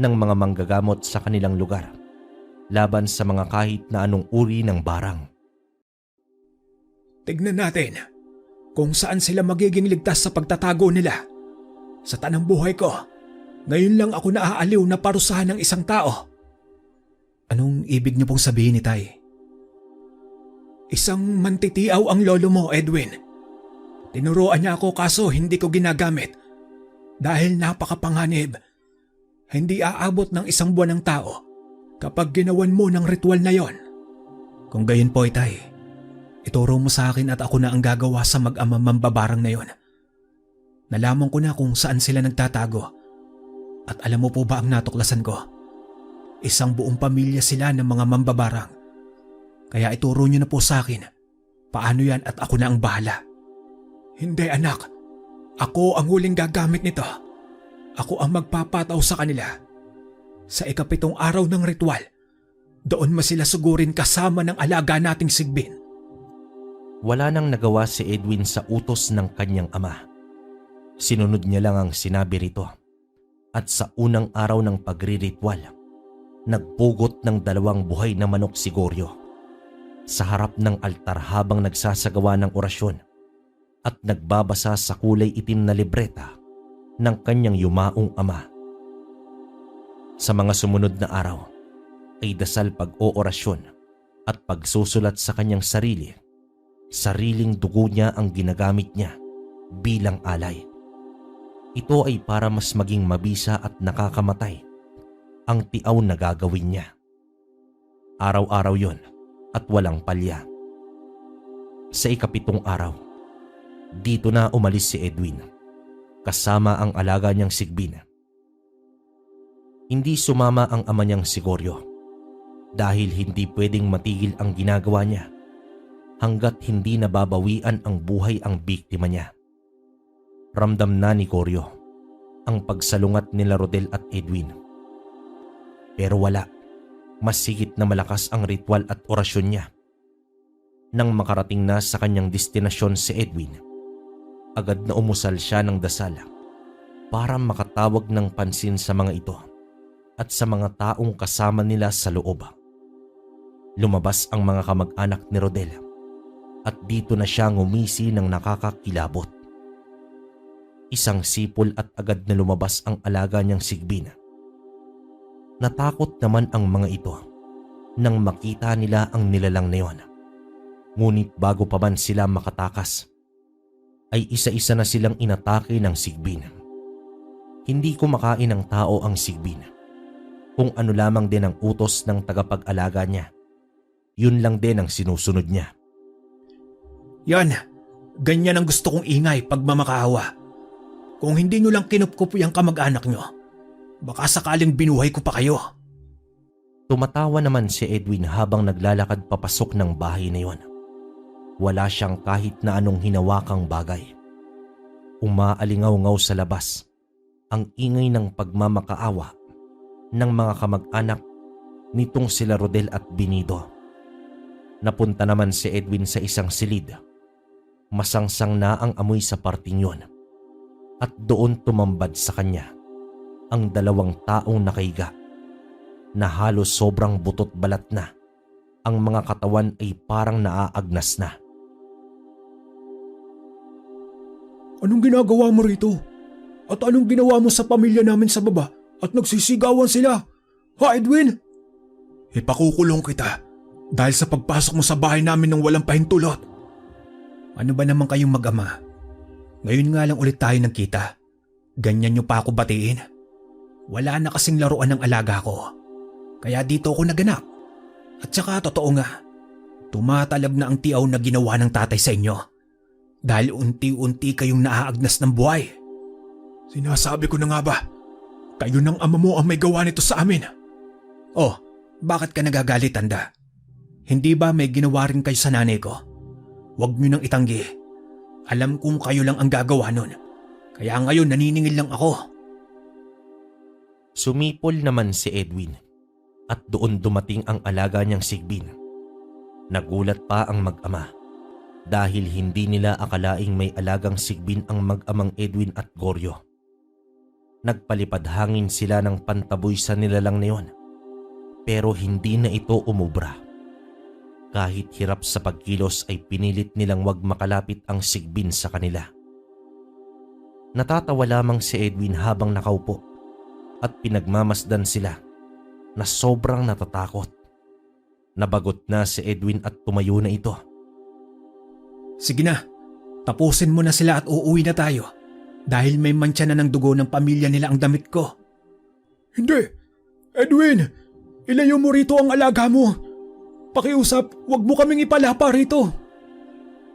B: ng mga manggagamot sa kanilang lugar laban sa mga kahit na anong uri ng barang.
A: Tignan natin kung saan sila magiging ligtas sa pagtatago nila. Sa tanang buhay ko, ngayon lang ako naaaliw na parusahan ng isang tao. Anong ibig niyo pong sabihin, Itay? Isang mantitiaw ang lolo mo, Edwin. Tinuruan niya ako kaso hindi ko ginagamit. Dahil napakapanganib, hindi aabot ng isang buwan ng tao kapag ginawan mo ng ritual na yon. Kung gayon po, Itay, ituro mo sa akin at ako na ang gagawa sa mag-ama mambabarang na yon. Nalaman ko na kung saan sila nagtatago. At alam mo po ba ang natuklasan ko? Isang buong pamilya sila ng mga mambabarang. Kaya ituro niyo na po sa akin. Paano yan at ako na ang bahala. Hindi, anak. Ako ang huling gagamit nito. Ako ang magpapataw sa kanila. Sa ika-7 araw ng ritual, doon mo sila sugurin kasama ng alaga nating Sigbin.
B: Wala nang nagawa si Edwin sa utos ng kanyang ama. Sinunod niya lang ang sinabi rito. At sa unang araw ng pagri-ritual, nagpugot ng 2 buhay na manok si Goryo sa harap ng altar habang nagsasagawa ng orasyon at nagbabasa sa kulay itim na libreta ng kanyang yumaong ama. Sa mga sumunod na araw ay dasal pag-oorasyon at pagsusulat sa kanyang sarili. Sariling dugo niya ang ginagamit niya bilang alay. Ito ay para mas maging mabisa at nakakamatay ang tiaw na gagawin niya. Araw-araw yon at walang palya. Sa ika-7 araw, dito na umalis si Edwin kasama ang alaga niyang Sigbin. Hindi sumama ang ama niyang si Goryo dahil hindi pwedeng matigil ang ginagawa niya hanggat hindi nababawian ang buhay ang biktima niya. Ramdam na ni Goryo ang pagsalungat nila Rodel at Edwin. Pero wala, mas higit na malakas ang ritual at orasyon niya. Nang makarating na sa kanyang destinasyon si Edwin, agad na umusal siya ng dasal para makatawag ng pansin sa mga ito at sa mga taong kasama nila sa loob. Lumabas ang mga kamag-anak ni Rodel at dito na siya ngumisi ng nakakakilabot. Isang sipol at agad na lumabas ang alaga niyang Sigbin. Natakot naman ang mga ito nang makita nila ang nilalang na yon. Ngunit bago pa man sila makatakas, ay isa-isa na silang inatake ng Sigbin. Hindi kumakain ng tao ang Sigbin. Kung ano lamang din ang utos ng tagapag-alaga niya, yun lang din ang sinusunod niya.
A: Yan, ganyan ang gusto kong ingay pag mamakaawa. Kung hindi nyo lang kinupkup yung kamag-anak nyo, baka sakaling binuhay ko pa kayo.
B: Tumatawa naman si Edwin habang naglalakad papasok ng bahay na yon. Wala siyang kahit na anong hinawakang bagay. Umaalingaw-ngaw sa labas ang ingay ng pagmamakaawa ng mga kamag-anak nitong sila Rodel at Binido. Napunta naman si Edwin sa isang silid. Masangsang na ang amoy sa parting yon. At doon tumambad sa kanya ang 2 taong nakahiga na halos sobrang butot balat na. Ang mga katawan ay parang naaagnas na.
A: Anong ginagawa mo rito? At anong ginawa mo sa pamilya namin sa baba at nagsisigawan sila? Ha, Edwin? Ipakukulong kita dahil sa pagpasok mo sa bahay namin ng walang pahintulot. Ano ba naman kayong mag-ama? Ngayon nga lang ulit tayo nagkita. Ganyan niyo pa ako batiin? Wala na kasing laruan ng alaga ko. Kaya dito ako naganap. At saka totoo nga, tumatalag na ang tiaw na ginawa ng tatay sa inyo. Dahil unti-unti kayong naaagnas ng buhay. Sinasabi ko na nga ba, kayo ng ama mo ang may gawa nito sa amin. Oh, bakit ka nagagalit, tanda? Hindi ba may ginawa rin kayo sa nanay ko? Huwag niyo nang itanggi. Alam kong kayo lang ang gagawa nun. Kaya ngayon naniningil lang ako.
B: Sumipol naman si Edwin at doon dumating ang alaga niyang Sigbin. Nagulat pa ang mag-ama dahil hindi nila akalaing may alagang Sigbin ang mag-amang Edwin at Goryo. Nagpalipad hangin sila ng pantaboy sa nilalang na yon, pero hindi na ito umubra. Kahit hirap sa pagkilos ay pinilit nilang wag makalapit ang Sigbin sa kanila. Natatawa lamang si Edwin habang nakaupo at pinagmamasdan sila na sobrang natatakot. Nabagot na si Edwin at tumayo na ito.
A: Sige na, tapusin mo na sila at uuwi na tayo. Dahil may mantsa na ng dugo ng pamilya nila ang damit ko. Hindi! Edwin! Ilayo mo rito ang alaga mo! Pakiusap, wag mo kaming ipalapa rito.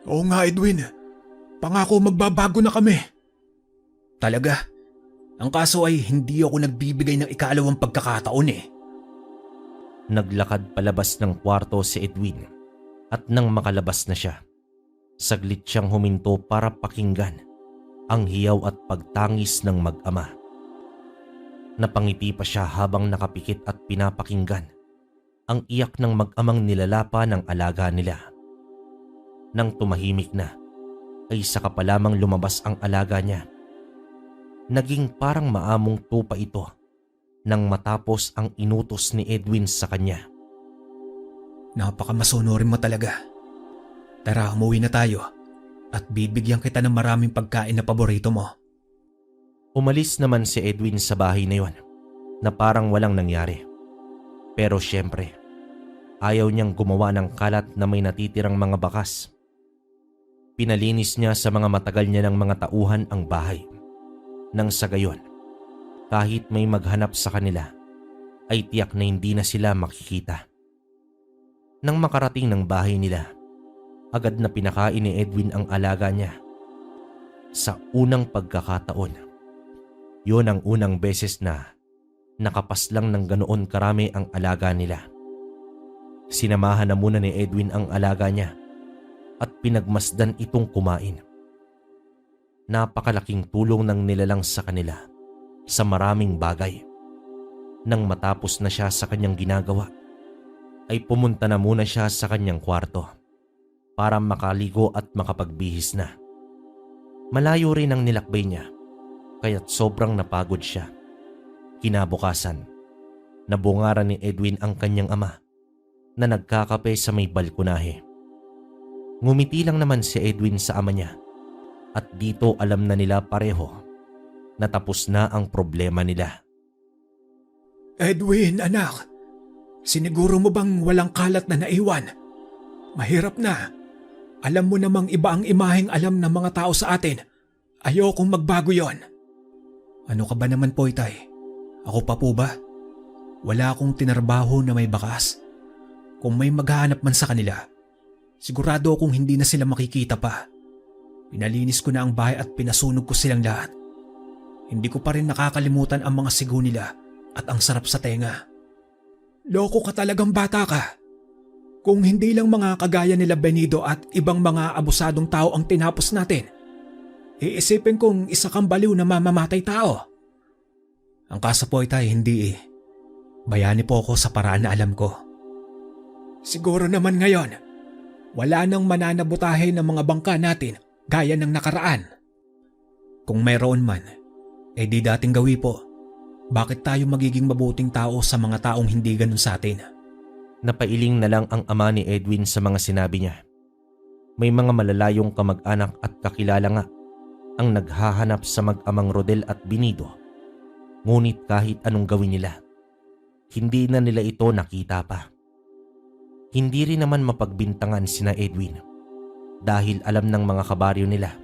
A: Oo nga, Edwin. Pangako magbabago na kami. Talaga? Ang kaso ay hindi ako nagbibigay ng ikalawang pagkakataon eh.
B: Naglakad palabas ng kwarto si Edwin at nang makalabas na siya, saglit siyang huminto para pakinggan ang hiyaw at pagtangis ng mag-ama. Napangiti pa siya habang nakapikit at pinapakinggan ang iyak ng mag-amang nilalapa ng alaga nila. Nang tumahimik na, ay saka pa lamang lumabas ang alaga niya. Naging parang maamong tupa ito nang matapos ang inutos ni Edwin sa kanya.
A: Napakamasunurin mo talaga. Tara, umuwi na tayo at bibigyan kita ng maraming pagkain na paborito mo.
B: Umalis naman si Edwin sa bahay na yon na parang walang nangyari. Pero syempre, ayaw niyang gumawa ng kalat na may natitirang mga bakas. Pinalinis niya sa mga matagal niya ng mga tauhan ang bahay. Nang sa gayon, kahit may maghanap sa kanila, ay tiyak na hindi na sila makikita. Nang makarating ng bahay nila, agad na pinakain ni Edwin ang alaga niya. Sa unang pagkakataon, yon ang unang beses na nakapaslang ng ganoon karami ang alaga nila. Sinamahan na muna ni Edwin ang alaga niya at pinagmasdan itong kumain. Napakalaking tulong ng nilalang sa kanila sa maraming bagay. Nang matapos na siya sa kanyang ginagawa, ay pumunta na muna siya sa kanyang kwarto para makaligo at makapagbihis na. Malayo rin ang nilakbay niya, kaya't sobrang napagod siya. Kinabukasan, nabungaran ni Edwin ang kanyang ama na nagkakape sa may balkonahe. Ngumiti lang naman si Edwin sa ama niya at dito alam na nila pareho na tapos na ang problema nila.
A: Edwin, anak. Siniguro mo bang walang kalat na naiwan? Mahirap na. Alam mo namang iba ang imaheng alam ng mga tao sa atin. Ayokong magbago yon. Ano ka ba naman po, Itay? Ako pa po ba? Wala akong tinarbaho na may bakas. Kung may maghahanap man sa kanila, sigurado akong hindi na sila makikita pa. Pinalinis ko na ang bahay at pinasunog ko silang lahat. Hindi ko pa rin nakakalimutan ang mga sigaw nila at ang sarap sa tenga. Loko ka talagang bata ka. Kung hindi lang mga kagaya nila Benito at ibang mga abusadong tao ang tinapos natin, iisipin kong isa kang baliw na mamamatay tao. Ang kaso po, Itay, hindi eh. Bayani po ako sa paraan na alam ko. Siguro naman ngayon, wala nang mananabutahe ng mga bangka natin gaya ng nakaraan. Kung mayroon man, di dating gawi po. Bakit tayo magiging mabuting tao sa mga taong hindi ganun sa atin?
B: Napailing na lang ang ama ni Edwin sa mga sinabi niya. May mga malalayong kamag-anak at kakilala nga ang naghahanap sa mag-amang Rodel at Benito. Ngunit kahit anong gawin nila, hindi na nila ito nakita pa. Hindi rin naman mapagbintangan sina Edwin dahil alam ng mga kabaryo nila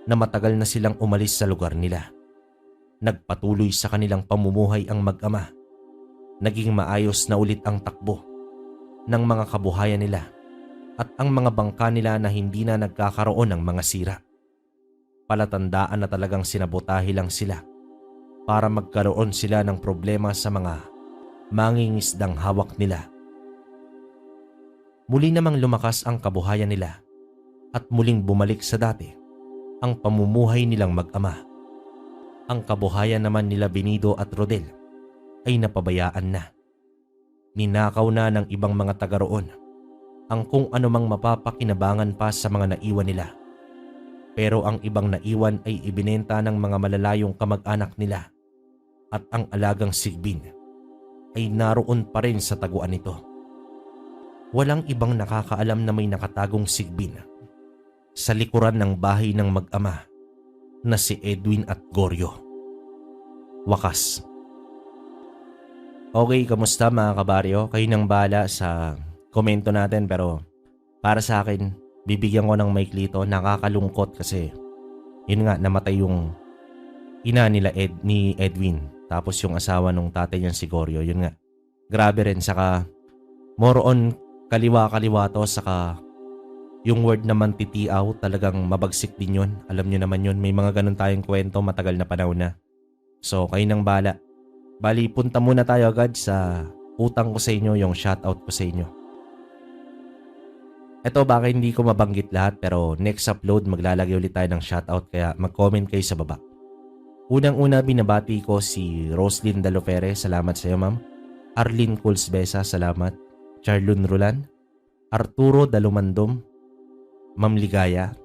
B: na matagal na silang umalis sa lugar nila. Nagpatuloy sa kanilang pamumuhay ang mag-ama. Naging maayos na ulit ang takbo ng mga kabuhayan nila at ang mga bangka nila na hindi na nagkakaroon ng mga sira. Palatandaan na talagang sinabotahe lang sila para magkaroon sila ng problema sa mga mangingisdang hawak nila. Muli namang lumakas ang kabuhayan nila at muling bumalik sa dati ang pamumuhay nilang mag-ama. Ang kabuhayan naman nila Benito at Rodel ay napabayaan na. Ninakaw na ng ibang mga taga roon ang kung anumang mapapakinabangan pa sa mga naiwan nila. Pero ang ibang naiwan ay ibinenta ng mga malalayong kamag-anak nila at ang alagang Sigbin ay naroon pa rin sa taguan nito. Walang ibang nakakaalam na may nakatagong Sigbin sa likuran ng bahay ng mag-ama na si Edwin at Goryo. Wakas. Okay, kamusta mga kabaryo? Kayo nang bahala sa komento natin pero para sa akin, bibigyan ko ng maikli ito. Nakakalungkot kasi yun nga, namatay yung ina nila ni Edwin tapos yung asawa nung tatay niyan si Goryo. Yun nga, grabe rin. Saka more on kaliwa-kaliwa to, saka yung word naman titiaw, talagang mabagsik din yun. Alam nyo naman yun, may mga ganun tayong kwento matagal na panahon na. So, kayo nang bala. Bali, punta muna tayo agad sa utang ko sa inyo, yung shoutout ko sa inyo. Ito, baka hindi ko mabanggit lahat pero next upload maglalagay ulit tayo ng shoutout kaya mag-comment kayo sa baba. Unang-una, binabati ko si Roslyn Dalofere, salamat sa iyo ma'am. Arlene Culsbesa, salamat. Charlun Rulan, Arturo Dalumandom, Ma'am Ligaya,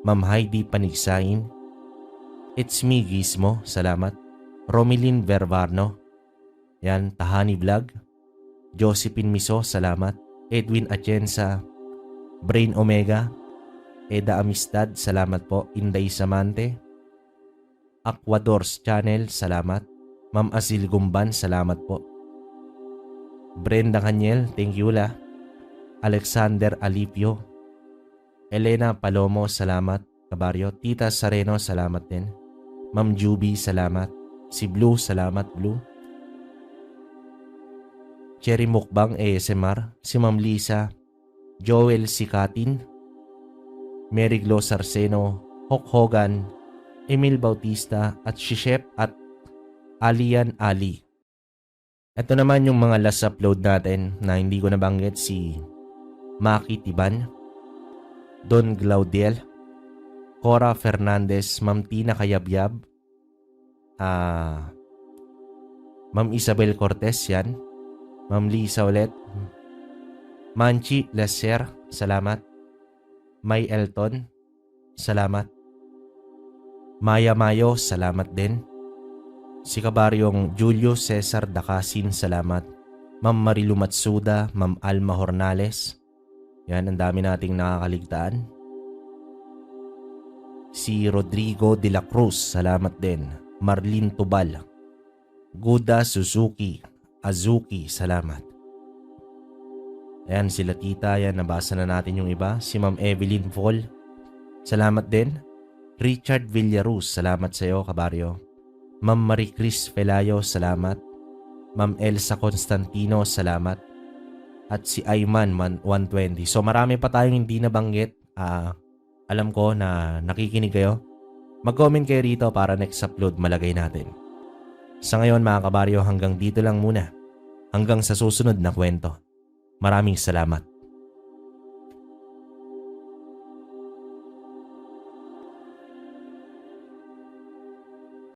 B: Ma'am Heidi Panigsain, It's Me Gizmo, salamat. Romilyn Verbarno, yan, Tahani Vlog, Josephine Miso, salamat. Edwin Atienza, Brain Omega, Eda Amistad, salamat po. Inday Samante, Aquadors Channel, salamat. Ma'am Asil Gumban, salamat po. Brenda Canyel, thank you la. Alexander Alipio. Elena Palomo, salamat, kabaryo. Tita Sareno, salamat din. Ma'am Juby, salamat. Si Blue, salamat Blue. Cherry Mukbang ASMR, si Ma'am Lisa, Joel Sikatin, Mary Glo Sarceno, Hok Hogan, Emil Bautista at si Shep at Alian Ali. Ito naman yung mga last upload natin na hindi ko nabanggit, si Maki Tiban, Don Glaudiel, Cora Fernandez, Ma'am Tina Kayabyab, Ma'am Isabel Cortez yan, Ma'am Lisa ulit, Manchi Leser, salamat. May Elton, salamat. Maya Mayo, salamat din. Si kabaryong Julio Cesar Dakasin, salamat. Ma'am Marilu Matsuda, Ma'am Alma Hornales. Yan, ang dami nating nakakaligtaan. Si Rodrigo de la Cruz, salamat din. Marlene Tubal, Guda Suzuki, Azuki, salamat. Ayan, sila tita, yan, nabasa na natin yung iba. Si Ma'am Evelyn Fall, salamat din. Richard Villaruz, salamat sa iyo, kabaryo. Ma'am Marie Chris Pelayo, salamat. Ma'am Elsa Constantino, salamat. At si Ayman 120. So marami pa tayong hindi nabanggit. Alam ko na nakikinig kayo. Mag-comment kayo rito para next upload malagay natin. Sa ngayon mga kabaryo, hanggang dito lang muna. Hanggang sa susunod na kwento. Maraming salamat.